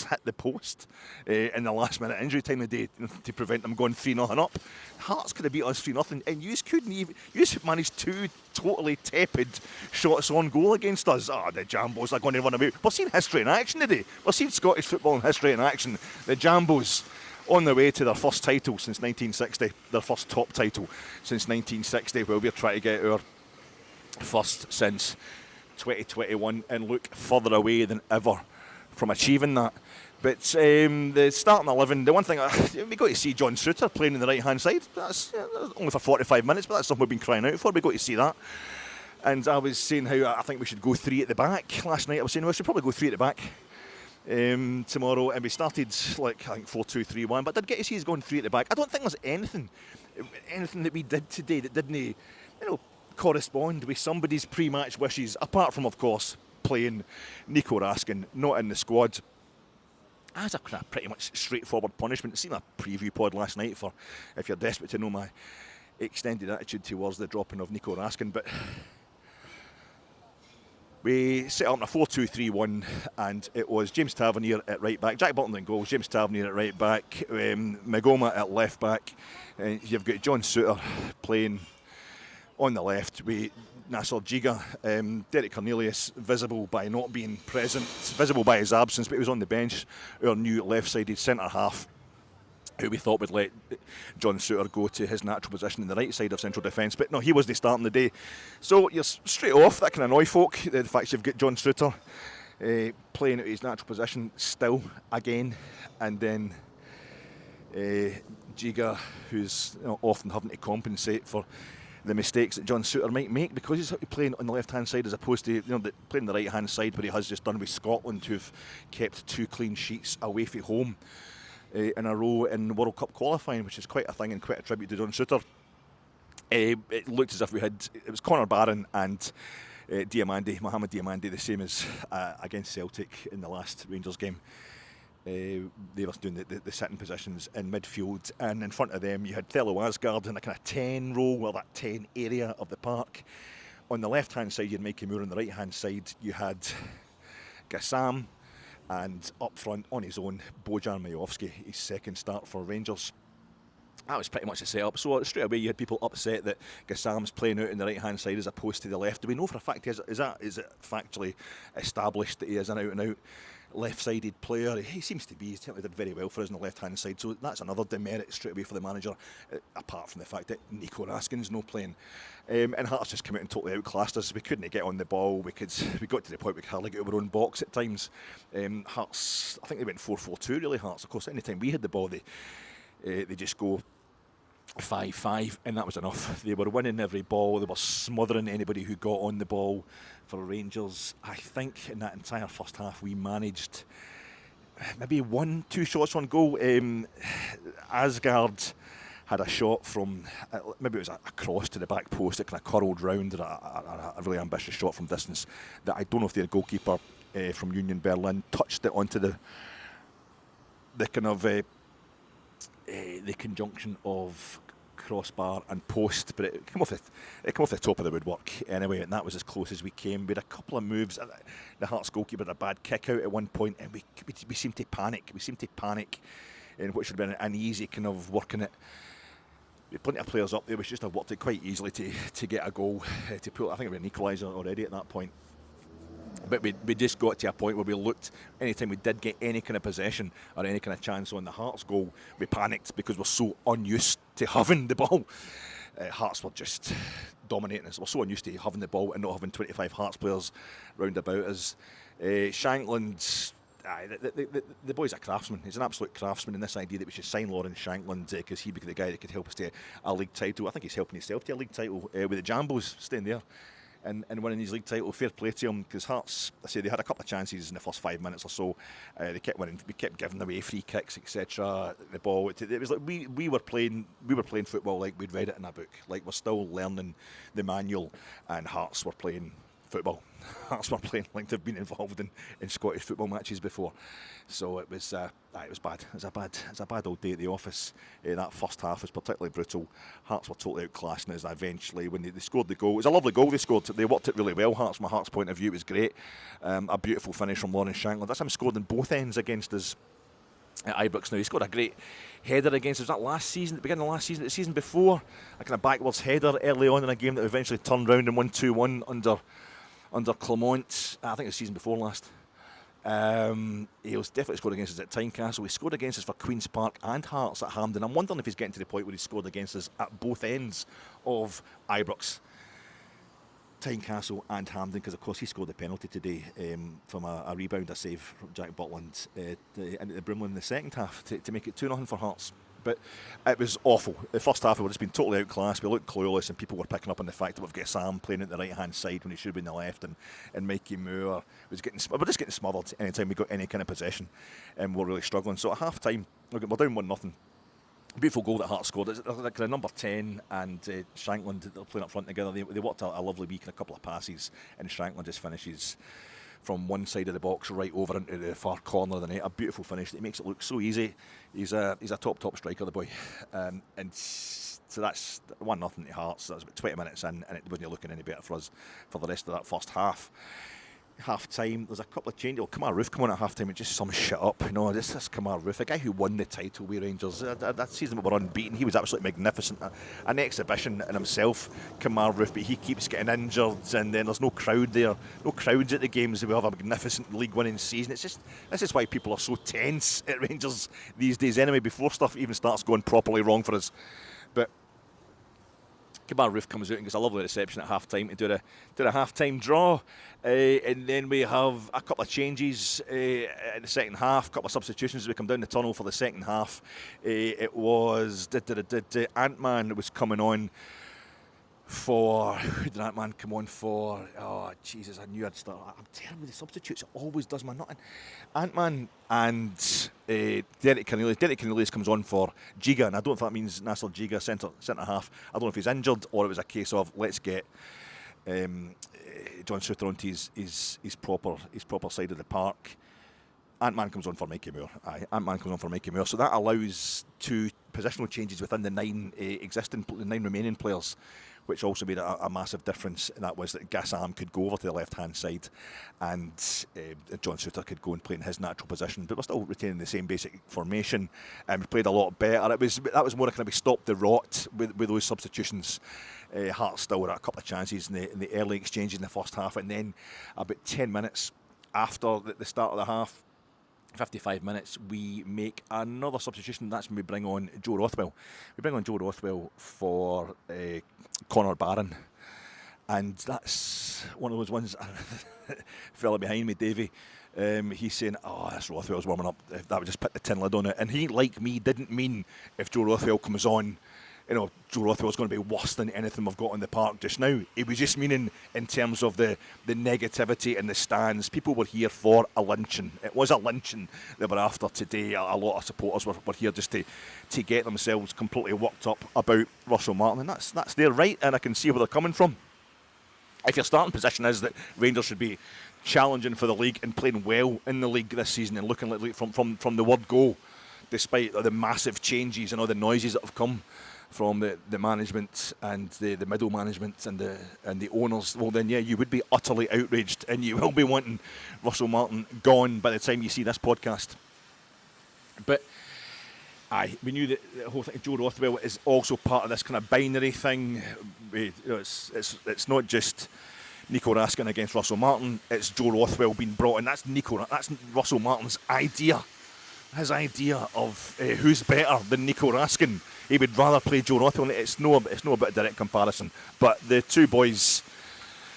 hit the post in the last minute injury time of the day to prevent them going 3-0 up. Hearts could have beat us 3-0, and you couldn't even. You managed 2 totally tepid shots on goal against us. The Jambos are going to run away. We've seen history in action today. We've seen Scottish football in history in action. The Jambos, on their way to their first title since 1960, their first top title since 1960, where we're trying to get our first since 2021 and look further away than ever from achieving that. But the starting 11, the one thing, we got to see John Suter playing on the right-hand side. That's only for 45 minutes, but that's something we've been crying out for. We got to see that. And I was saying how I think we should go 3 at the back. Last night I was saying we should probably go 3 at the back tomorrow. And we started like, I think 4-2-3-1, but I did get to see us going 3 at the back. I don't think there's anything that we did today that didn't, correspond with somebody's pre-match wishes, apart from, of course, playing Nico Raskin not in the squad. As a kind of pretty much straightforward punishment. I've seen a preview pod last night for if you're desperate to know my extended attitude towards the dropping of Nico Raskin. But we set up in a 4-2-3-1, and it was James Tavernier at right back, Jack Burton in goal, James Tavernier at right back, Magoma at left back. You've got John Suter playing on the left with Nasser Giga, Derek Cornelius visible by not being present, visible by his absence, but he was on the bench. Our new left-sided centre half, who we thought would let John Suter go to his natural position in the right side of central defence, but no, he was the start in the day. So you're straight off, that can annoy folk, the fact you've got John Suter playing at his natural position still again, and then Giga, who's often having to compensate for the mistakes that John Suter might make because he's playing on the left-hand side as opposed to playing the right-hand side, where he has just done with Scotland, who've kept 2 clean sheets away from home in a row in World Cup qualifying, which is quite a thing and quite a tribute to John Suter. It looked as if it was Conor Barron and Mohamed Diamande, the same as against Celtic in the last Rangers game. They were doing the sitting positions in midfield, and in front of them you had Thelo Asgard in a kind of 10 row, well, that 10 area of the park. On the left hand side you had Mikey Moore, on the right hand side you had Gassam, and up front on his own Bojan Majowski, his second start for Rangers. That was pretty much the setup. So straight away you had people upset that Gassam's playing out on the right hand side as opposed to the left. Do we know for a fact, is it factually established that he is an out and out left-sided player? He seems to be. He certainly did very well for us on the left-hand side, so that's another demerit straight away for the manager, apart from the fact that Nico Raskin's no playing. And Hearts just came out and totally outclassed us. We couldn't get on the ball. We got to the point we could hardly get over our own box at times. Hearts, I think they went 4-4-2 really, Hearts. Of course, any time we had the ball, they just go 5-5, and that was enough. They were winning every ball. They were smothering anybody who got on the ball for Rangers. I think in that entire first half we managed maybe 1-2 shots on goal. Asgard had a shot from maybe it was a cross to the back post that kind of curled round, a really ambitious shot from distance that I don't know if their goalkeeper from Union Berlin touched it onto the kind of the conjunction of crossbar and post, but it came off the top of the woodwork anyway, and that was as close as we came. We had a couple of moves. The Hearts goalkeeper had a bad kick out at one point, and we seemed to panic. We seemed to panic in what should have been an easy kind of working it. Plenty of players up there. We should just have worked it quite easily to get a goal, to pull. I think it was an equaliser already at that point. But we just got to a point where we looked, anytime we did get any kind of possession or any kind of chance on the Hearts goal, we panicked because we're so unused to having the ball. Hearts were just dominating us. We're so unused to having the ball and not having 25 Hearts players round about us. Shankland, the boy's a craftsman. He's an absolute craftsman in this idea that we should sign Lawrence Shankland because he'd be the guy that could help us to a league title. I think he's helping himself to a league title with the Jambos staying there and winning his league title. Fair play to him, because Hearts, I say, they had a couple of chances in the first 5 minutes or so. They kept winning. We kept giving away free kicks, etc. The ball. It was like we were playing football like we'd read it in a book. Like we're still learning the manual, and Hearts were playing football. Hearts were playing like they've been involved in Scottish football matches before. So it was bad. It was a bad old day at the office. That first half was particularly brutal. Hearts were totally outclassing us. Eventually, when they scored the goal, it was a lovely goal they scored. They worked it really well. Hearts, from a Hearts point of view, it was great. A beautiful finish from Lawrence Shankland. That's him scored in both ends against us at Ibrox. Now he scored a great header against us. Was that last season? At the beginning of last season, the season before, a kind of backwards header early on in a game that eventually turned round and won 2-1 under Clermont. I think it was the season before last. He was definitely scored against us at Tynecastle. He scored against us for Queen's Park and Hearts at Hampden. I'm wondering if he's getting to the point where he scored against us at both ends of Ibrox. Tynecastle and Hampden, because of course he scored the penalty today from a rebound, a save from Jack Butland into the Brimley in the second half to make it 2-0 for Hearts. But it was awful. The first half we were just been totally outclassed. We looked clueless, and people were picking up on the fact that we've got Sam playing at the right hand side when he should have been the left, and Mikey Moore was we're just getting smothered anytime we got any kind of possession, and we're really struggling. So at half time we're down 1-0. Beautiful goal that Hearts scored. It's like number 10 and Shankland, they're playing up front together. They worked a lovely week and a couple of passes, and Shankland just finishes from one side of the box right over into the far corner of the net. A beautiful finish that makes it look so easy. He's a top striker, the boy. And so that's 1-0 to Hearts. That's about 20 minutes in, and it wasn't looking any better for us for the rest of that first half. Half time, there's a couple of changes. Kamar Roof come on at half time and just sums shit up. This Kamar Roof, a guy who won the title with Rangers. That season we were unbeaten. He was absolutely magnificent. An exhibition in himself, Kamar Roof, but he keeps getting injured, and then there's no crowd there. No crowds at the games. We have a magnificent league winning season. This is why people are so tense at Rangers these days anyway, before stuff even starts going properly wrong for us. But Kamar Roof comes out and gets a lovely reception at half time to do a half time draw, and then we have a couple of changes in the second half, a couple of substitutions as we come down the tunnel for the second half. It was Ant-Man was coming on for, who did Ant-Man come on for? Oh Jesus, I knew I'd start. I'm terrible with the substitutes, it always does my nutting. Ant-Man and Derek Cornelius. Derek Cornelius comes on for Giga, and I don't know if that means Nasser Giga, centre half. I don't know if he's injured or it was a case of let's get John Souther onto his proper side of the park. Ant-Man comes on for Mikey Moore. Ant-Man comes on for Mikey Moore. So that allows two positional changes within the nine remaining players, which also made a massive difference. And that was that Gassam could go over to the left-hand side, and John Souther could go and play in his natural position. But we're still retaining the same basic formation, and we played a lot better. That was more kind of we stopped the rot with those substitutions. Hearts still were at a couple of chances in the early exchanges in the first half, and then about 10 minutes after the start of the half, 55 minutes, we make another substitution. That's when we bring on Joe Rothwell. We bring on Joe Rothwell for Connor Barron. And that's one of those ones, fella behind me, Davey, he's saying, this Rothwell's warming up. That would just put the tin lid on it. And he, like me, didn't mean if Joe Rothwell comes on, Joe Rothwell's going to be worse than anything we've got on the park just now. It was just meaning in terms of the negativity in the stands. People were here for a luncheon. It was a luncheon they were after today. A lot of supporters were here just to get themselves completely worked up about Russell Martin, and that's their right, and I can see where they're coming from. If your starting position is that Rangers should be challenging for the league and playing well in the league this season and looking like from the word go, despite the massive changes and all the noises that have come from the management and the middle management and the owners, well then you would be utterly outraged, and you will be wanting Russell Martin gone by the time you see this podcast. But we knew that the whole thing, Joe Rothwell is also part of this kind of binary thing. It's not just Nico Raskin against Russell Martin, it's Joe Rothwell being brought in. That's Russell Martin's idea. His idea of who's better than Nico Raskin. He would rather play Joe Rothwell. It's no a bit of direct comparison. But the two boys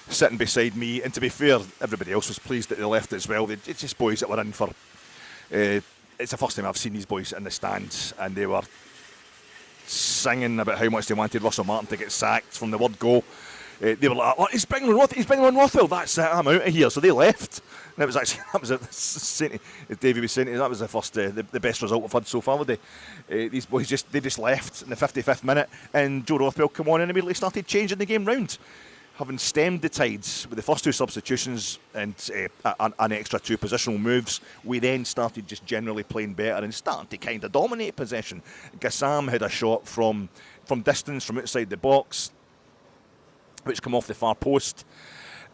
sitting beside me, and to be fair, everybody else was pleased that they left as well. It's just boys that were in for. It's the first time I've seen these boys in the stands, and they were singing about how much they wanted Russell Martin to get sacked from the word go. They were like, he's bringing on Rothwell, that's it, I'm out of here. So they left. And it was actually, Davey was saying, that was the first, the best result we've had so far with these boys. They just left in the 55th minute, and Joe Rothwell came on and immediately started changing the game round. Having stemmed the tides with the first two substitutions and an extra two positional moves, we then started just generally playing better and starting to kind of dominate possession. Gassam had a shot from distance, from outside the box, which come off the far post,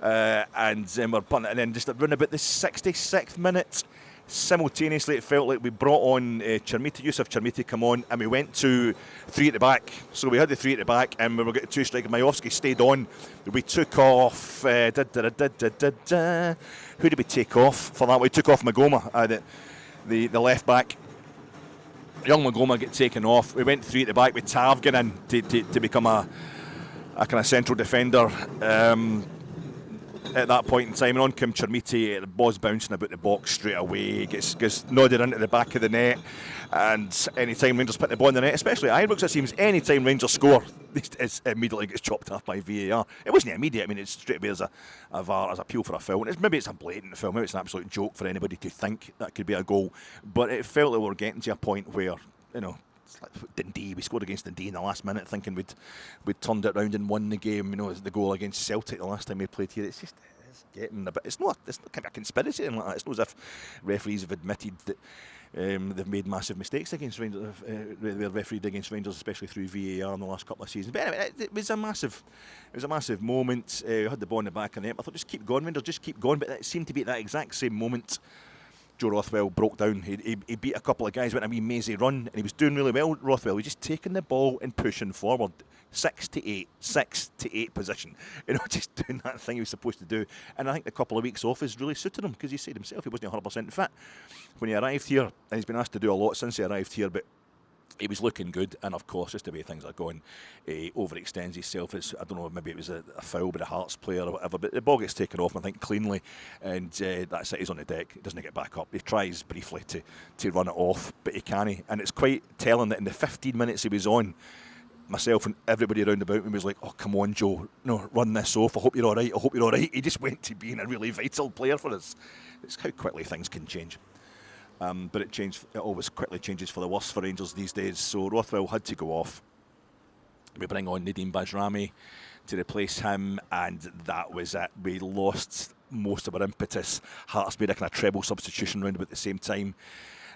and then we're punting. And then just around about the 66th minute, simultaneously it felt like we brought on Yusuf Chermiti come on, and we went to three at the back. So we had the three at the back, and we were getting two strikers. Majowski stayed on. We took off. Who did we take off for that? We took off Magoma, the left back. Young Magoma get taken off. We went three at the back with Tav getting in to become a kind of central defender. at that point in time, and on Kim Chermiti, the ball's bouncing about the box straight away, gets nodded into the back of the net, and any time Rangers put the ball in the net, especially at Ibrox, it seems, any time Rangers score, it immediately gets chopped off by VAR. It wasn't immediate, I mean, it's straight away as a VAR, as a appeal for a foul, and maybe it's a blatant foul, maybe it's an absolute joke for anybody to think that could be a goal, but it felt that we were getting to a point where, like Dundee, we scored against Dundee in the last minute, thinking we'd turned it round and won the game. The goal against Celtic the last time we played here. It's getting a bit. It's not kind of a conspiracy like that. It's not as if referees have admitted that they've made massive mistakes against Rangers. They're refereed against Rangers, especially through VAR in the last couple of seasons. But anyway, it was a massive moment. We had the ball in the back of the net. I thought, just keep going, Rangers, just keep going. But it seemed to be at that exact same moment Joe Rothwell broke down. He beat a couple of guys, went a wee mazy run, and he was doing really well. Rothwell was just taking the ball and pushing forward, 6 to 8 position. Just doing that thing he was supposed to do. And I think the couple of weeks off has really suited him, because he said himself he wasn't 100% fit when he arrived here, and he's been asked to do a lot since he arrived here, but he was looking good, and of course, just the way things are going, overextends himself. I don't know, maybe it was a foul by the Hearts player or whatever, but the ball gets taken off, I think, cleanly, and that's it. He's on the deck. He doesn't get back up. He tries briefly to run it off, but he can't. And it's quite telling that in the 15 minutes he was on, myself and everybody around about me was like, "Oh, come on, Joe, no, run this off. I hope you're all right. I hope you're all right." He just went to being a really vital player for us. It's how quickly things can change. But it always quickly changes for the worse for Rangers these days. So Rothwell had to go off. We bring on Nadeem Bajrami to replace him, and that was it. We lost most of our impetus. Hearts made a kind of treble substitution round about the same time.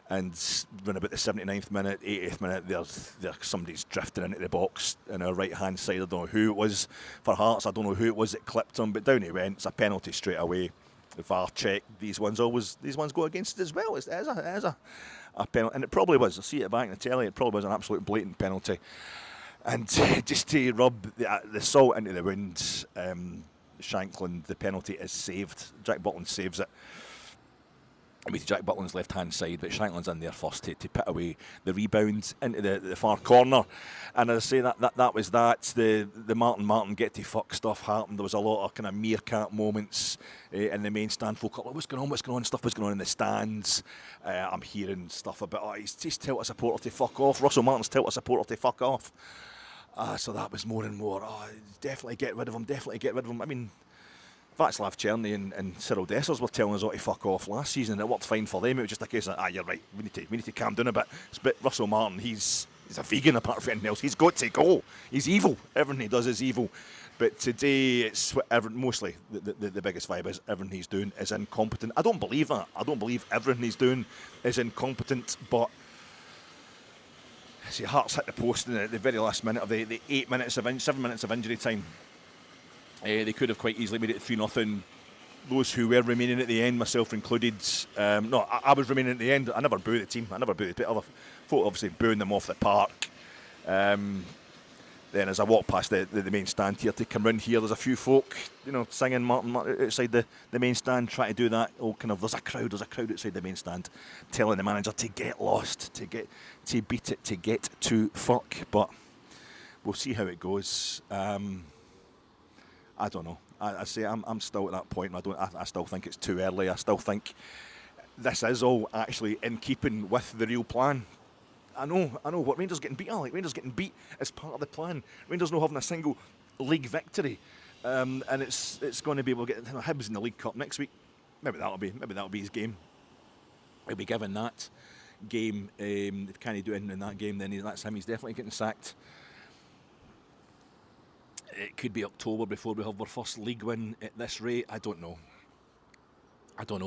And when about the 79th minute, 80th minute, there's somebody's drifting into the box on our right-hand side. I don't know who it was for Hearts. I don't know who it was that clipped him, but down he went. It's a penalty straight away. The VAR check, these ones go against it as well. It is a penalty, and it probably was. I see it back in the telly. It probably was an absolute blatant penalty. And just to rub the salt into the wound, Shankland, the penalty is saved. Jack Butland saves it. With Jack Butland's left-hand side, but Shankland's in there first to put away the rebound into the far corner. And as I say, that was that. The Martin get to fuck stuff happened. There was a lot of kind of meerkat moments in the main stand. Folk like, what's going on? Stuff was going on in the stands. I'm hearing stuff about, he's told a supporter to fuck off. Russell Martin's told a supporter to fuck off. So that was more and more, definitely get rid of him. I mean, Václav Černý and Cyril Dessers were telling us to fuck off last season, and it worked fine for them. It was just a case of, you're right, we need to calm down a bit. But Russell Martin, he's a vegan apart from anything else. He's got to go. He's evil. Everything he does is evil. But today, it's mostly the biggest vibe is everything he's doing is incompetent. I don't believe that. I don't believe everything he's doing is incompetent, but see, Hearts hit the post in the very last minute of the 7 minutes of injury time. They could have quite easily made it 3-0. Those who were remaining at the end, myself included, I was remaining at the end. I never booed the team. Other folk obviously booing them off the park. Then as I walk past the main stand here to come round here, there's a few folk, singing Martin outside the main stand, trying to do that. There's a crowd outside the main stand, telling the manager to get lost, to beat it, to get to fuck. But we'll see how it goes. I don't know. I say I'm still at that point. I still think it's too early. I still think this is all actually in keeping with the real plan. I know what Rangers getting beat. Rangers getting beat is part of the plan. Rangers not having a single league victory, and it's going to be, we'll get Hibs in the League Cup next week. Maybe that'll be his game. He'll be given that game. If can he do anything in that game, then that's him. He's definitely getting sacked. It could be October before we have our first league win at this rate. I don't know,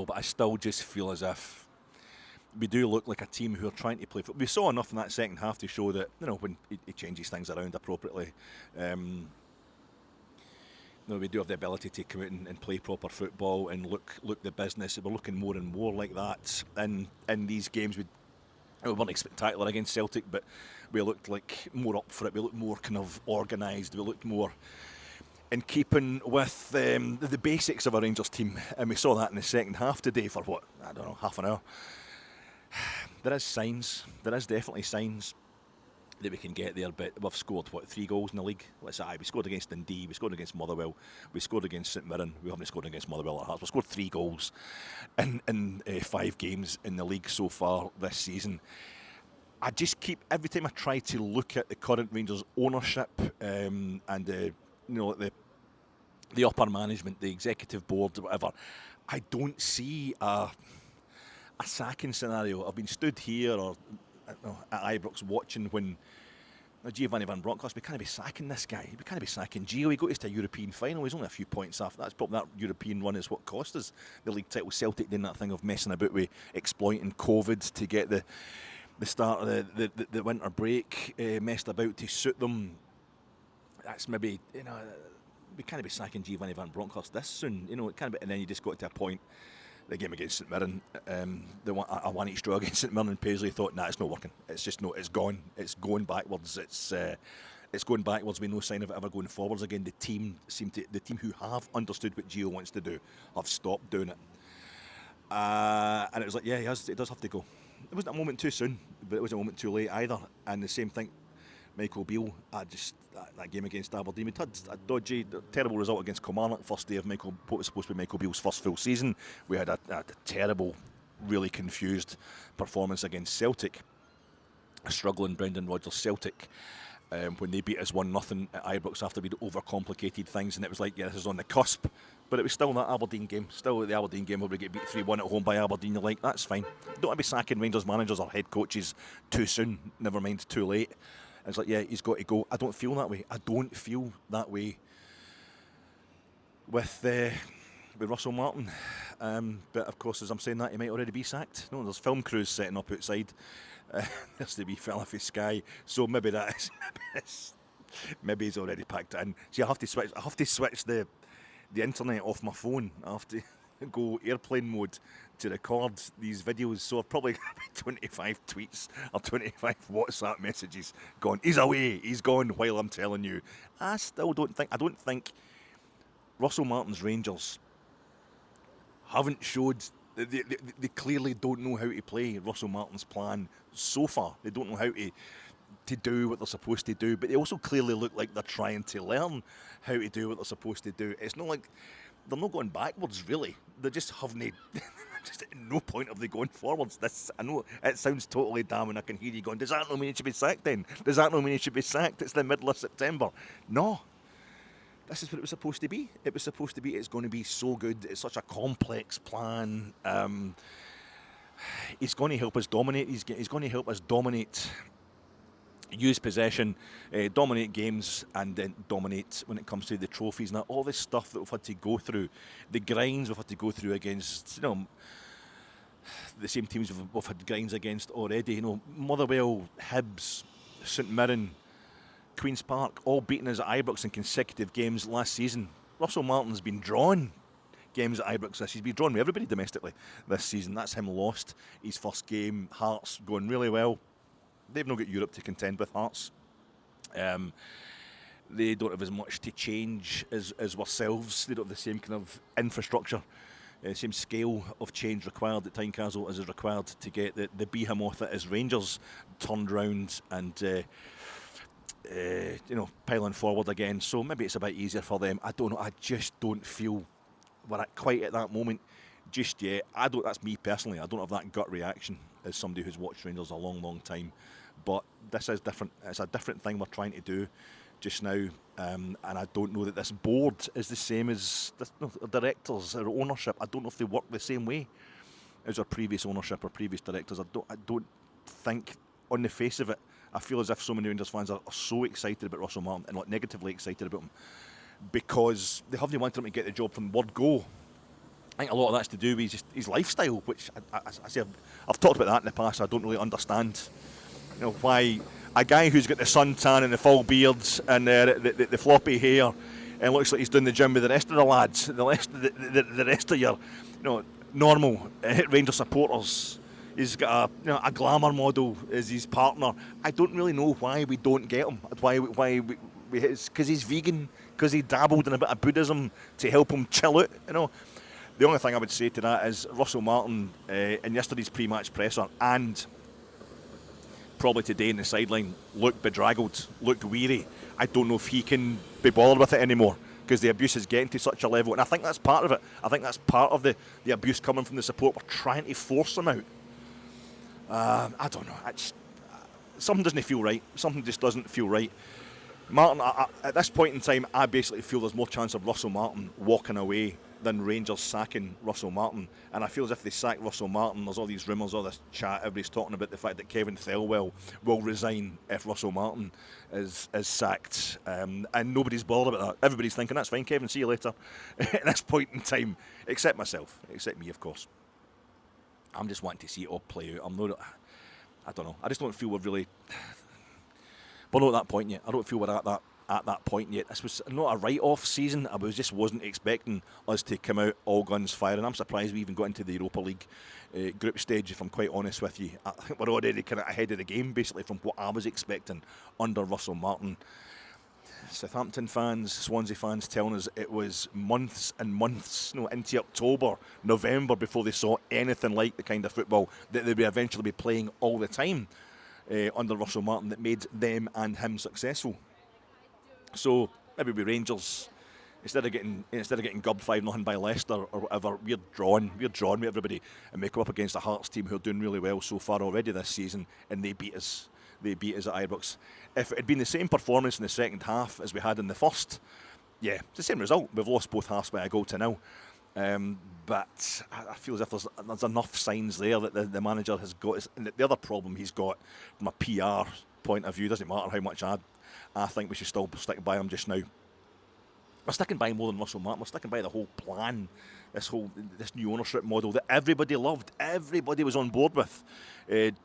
but I still just feel as if we do look like a team who are trying to play. We saw enough in that second half to show that, when he changes things around appropriately, we do have the ability to come out and play proper football and look the business. We're looking more and more like that in these games. We weren't spectacular against Celtic, but we looked like more up for it. We looked more kind of organised. We looked more in keeping with the basics of a Rangers team. And we saw that in the second half today for half an hour. There is signs. There is definitely signs. that we can get there, but we've scored, 3 goals in the league? We scored against Dundee, we scored against Motherwell, we scored against St Mirren, we haven't scored against Motherwell or Hearts. We've scored 3 goals in 5 games in the league so far this season. I just keep, every time I try to look at the current Rangers ownership and the upper management, the executive board, whatever, I don't see a sacking scenario. I've been stood here or at Ibrox watching when Giovanni Van Bronckhorst, we can't be sacking this guy. We can't be sacking Gio. He got us to a European final. He's only a few points off. That's probably, that European run is what cost us the league title. Celtic doing that thing of messing about with exploiting COVID to get the start of the winter break messed about to suit them. That's maybe, we can't be sacking Giovanni Van Bronckhorst this soon. It can't be, and then you just got to a point. The game against St Mirren, a one each draw against St Mirren, and Paisley thought, nah, it's not working. It's just no, it's gone. It's going backwards. It's going backwards with no sign of it ever going forwards again. The team who have understood what Gio wants to do have stopped doing it. And it was like, yeah, it does have to go. It wasn't a moment too soon, but it wasn't a moment too late either. And the same thing, Michael Beale, that game against Aberdeen, we had a dodgy, terrible result against Kilmarnock, first day of what was supposed to be Michael Beale's first full season. We had a terrible, really confused performance against Celtic, a struggling Brendan Rodgers Celtic, when they beat us 1-0 at Ibrox after we'd overcomplicated things, and it was like, yeah, this is on the cusp. But it was still that Aberdeen game, still the Aberdeen game where we get beat 3-1 at home by Aberdeen. You're like, that's fine. Don't want to be sacking Rangers managers or head coaches too soon, never mind too late. It's like, yeah, he's got to go. I don't feel that way. I don't feel that way with Russell Martin. But of course, as I'm saying that, he might already be sacked. No, there's film crews setting up outside. There's the wee fella for Sky. So maybe that is, maybe he's already packed it in. See, I have to switch the internet off my phone. I have to go airplane mode to record these videos, so I've probably got 25 tweets or 25 WhatsApp messages gone. He's away, he's gone, while I'm telling you. I don't think Russell Martin's Rangers haven't showed, they clearly don't know how to play Russell Martin's plan so far. They don't know how to do what they're supposed to do, but they also clearly look like they're trying to learn how to do what they're supposed to do. It's not like they're not going backwards, really. They just haven't. Just at no point have they gone forwards. I know it sounds totally damning. I can hear you going, does that not mean he should be sacked then? Does that not mean he should be sacked? It's the middle of September. No. This is what it was supposed to be. It was supposed to be, it's going to be so good. It's such a complex plan. He's going to help us dominate. He's going to help us dominate, use possession, dominate games, and then dominate when it comes to the trophies. Now, all this stuff that we've had to go through, the grinds we've had to go through against, the same teams we've had grinds against already. Motherwell, Hibs, St Mirren, Queen's Park, all beating us at Ibrox in consecutive games last season. Russell Martin's been drawn games at Ibrox this. He's been drawn with everybody domestically this season. That's him lost his first game. Hearts going really well. They've not got Europe to contend with, Hearts. They don't have as much to change as ourselves. They don't have the same kind of infrastructure, same scale of change required at Tynecastle as is required to get the behemoth that is Rangers turned round and piling forward again. So maybe it's a bit easier for them. I don't know. I just don't feel we're quite at that moment just yet. That's me personally. I don't have that gut reaction as somebody who's watched Rangers a long, long time. But this is different. It's a different thing we're trying to do just now. And I don't know that this board is the same as the directors or ownership. I don't know if they work the same way as our previous ownership or previous directors. I don't think, on the face of it, I feel as if so many Rangers fans are so excited about Russell Martin and negatively excited about him because they haven't wanted him to get the job from word go. I think a lot of that's to do with his lifestyle, which I've talked about that in the past. I don't really understand, why a guy who's got the suntan and the full beards and the floppy hair and looks like he's doing the gym with the rest of the lads, the rest of your, normal Rangers supporters. He's got a glamour model as his partner. I don't really know why we don't get him. Why it's because he's vegan, because he dabbled in a bit of Buddhism to help him chill out. The only thing I would say to that is Russell Martin in yesterday's pre-match presser and probably today in the sideline looked bedraggled, looked weary. I don't know if he can be bothered with it anymore, because the abuse is getting to such a level, and I think that's part of it. I think that's part of the abuse coming from the support. We're trying to force them out. I don't know. Something doesn't feel right. Something just doesn't feel right. Martin, at this point in time, I basically feel there's more chance of Russell Martin walking away than Rangers sacking Russell Martin. And I feel as if they sack Russell Martin, there's all these rumours, all this chat, everybody's talking about the fact that Kevin Thelwell will resign if Russell Martin is sacked. And nobody's bothered about that. Everybody's thinking, that's fine, Kevin, see you later. At this point in time, except myself, except me, of course. I'm just wanting to see it all play out. I don't know. I just don't feel we've really... We're not at that point yet. I don't feel we're at that point yet. This was not a write-off season. I wasn't expecting us to come out all guns firing. I'm surprised we even got into the Europa League group stage, if I'm quite honest with you. I think we're already kind of ahead of the game, basically, from what I was expecting under Russell Martin. Southampton fans, Swansea fans telling us it was months and months, into October, November, before they saw anything like the kind of football that they would eventually be playing all the time under Russell Martin that made them and him successful. So maybe with Rangers, instead of getting gubbed 5-0 by Leicester or whatever, we're drawn with everybody, and we come up against a Hearts team who are doing really well so far already this season, and they beat us. They beat us at Ibrox. If it had been the same performance in the second half as we had in the first, yeah, it's the same result. We've lost both halves by a goal to 0. But I feel as if there's enough signs there that the manager has got. And the other problem he's got from a PR point of view, doesn't matter how much I think we should still stick by him just now. We're sticking by more than Russell Martin. We're sticking by the whole plan, this new ownership model that everybody loved, everybody was on board with.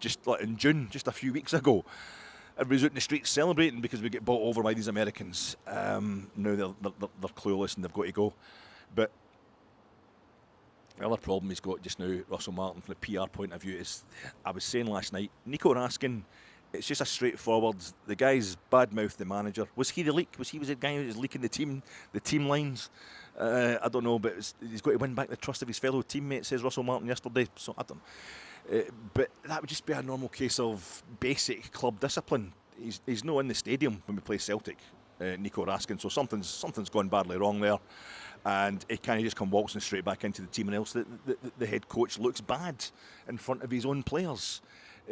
Just like in June, just a few weeks ago, everybody's out in the streets celebrating because we get bought over by these Americans. Now they're clueless and they've got to go. But the other problem he's got just now, Russell Martin, from the PR point of view, is, I was saying last night, Nico Raskin, it's just a straightforward, the guy's bad-mouthed the manager. Was he the leak? Was the guy who was leaking the team lines? I don't know, but he's got to win back the trust of his fellow teammates, says Russell Martin yesterday. So I don't but that would just be a normal case of basic club discipline. He's not in the stadium when we play Celtic, Nico Raskin, so something's gone badly wrong there. And he can't just come waltzing straight back into the team, and else the head coach looks bad in front of his own players.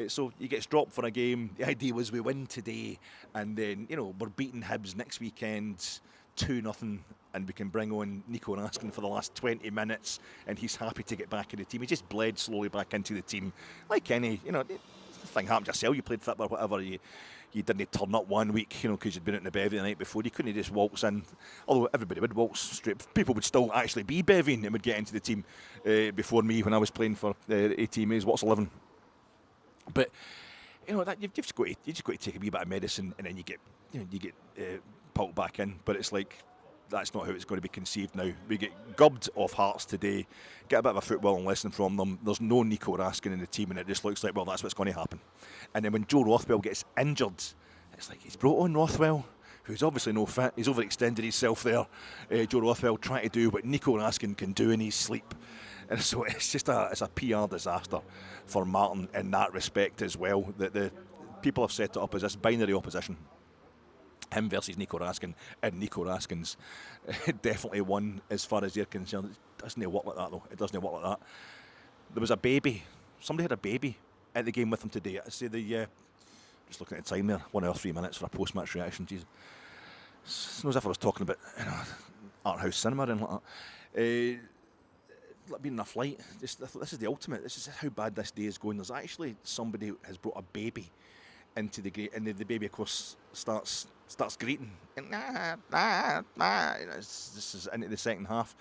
So he gets dropped for a game. The idea was we win today, and then we're beating Hibs next weekend 2-0, and we can bring on Nico Raskin for the last 20 minutes, and he's happy to get back in the team. He just bled slowly back into the team, like any thing happened to yourself. You played football, whatever. You didn't turn up one week, because you'd been out in the bevy the night before. You couldn't just waltz in. Although everybody would waltz straight. People would still actually be bevying and would get into the team before me when I was playing for ATMA's What's 11. But that you've just got to take a wee bit of medicine, and then you get pulped back in. But it's like, that's not how it's going to be conceived now. We get gubbed off Hearts today, get a bit of a footballing lesson from them. There's no Nico Raskin in the team, and it just looks like, well, that's what's going to happen. And then when Joe Rothwell gets injured, it's like he's brought on Rothwell, who's obviously no fit. He's overextended himself there. Joe Rothwell trying to do what Nico Raskin can do in his sleep. And so it's a PR disaster for Martin in that respect as well. That the people have set it up as this binary opposition. Him versus Nico Raskin, and Nico Raskin's definitely won as far as they're concerned. It doesn't work like that, though. It doesn't work like that. There was a baby. Somebody had a baby at the game with them today. I say just looking at the time there, 1 hour 3 minutes for a post-match reaction. Jesus, it's not as if I was talking about art house cinema and like that. Like being in a flight, I thought this is the ultimate. This is how bad this day is going. There's actually somebody who has brought a baby into the gate, and the baby, of course, starts greeting. And this is into the second half,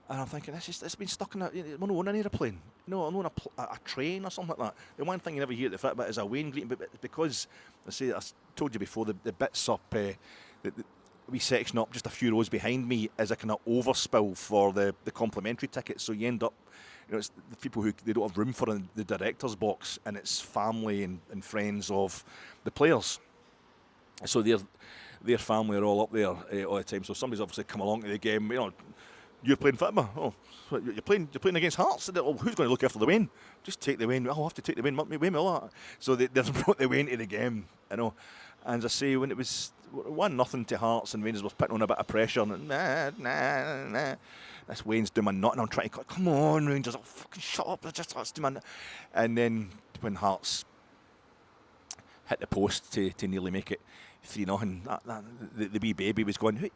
and I'm thinking, it's been stuck in we're not on an aeroplane, I'm on a train or something like that. The one thing you never hear at the Fitbit is a Wayne greeting, but because I told you before, the bits up, the wee section up just a few rows behind me is a kind of overspill for the complimentary tickets, so you end up, it's the people who they don't have room for in the director's box, and it's family and friends of the players. So their family are all up there all the time. So somebody's obviously come along to the game, You're playing football. Oh, you're playing against Hearts. Oh, who's going to look after the Wayne? Just take the Wayne. I'll have to take the Wayne. Wayne, all that. So they brought the Wayne to the game. And as I say, when it was 1-0 to Hearts and Rangers was putting on a bit of pressure, and nah. This Wayne's doing my nut, and I'm trying to go, come on, Rangers, fucking shut up. Let's do my nut. And then when Hearts hit the post to nearly make it 3-0, the wee baby was going,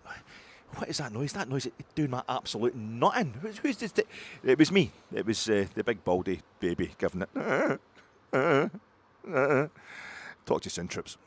what is that noise? That noise is doing my absolute nutting. Who's this? It was me. It was the big baldy baby giving it. Talk to you soon, troops.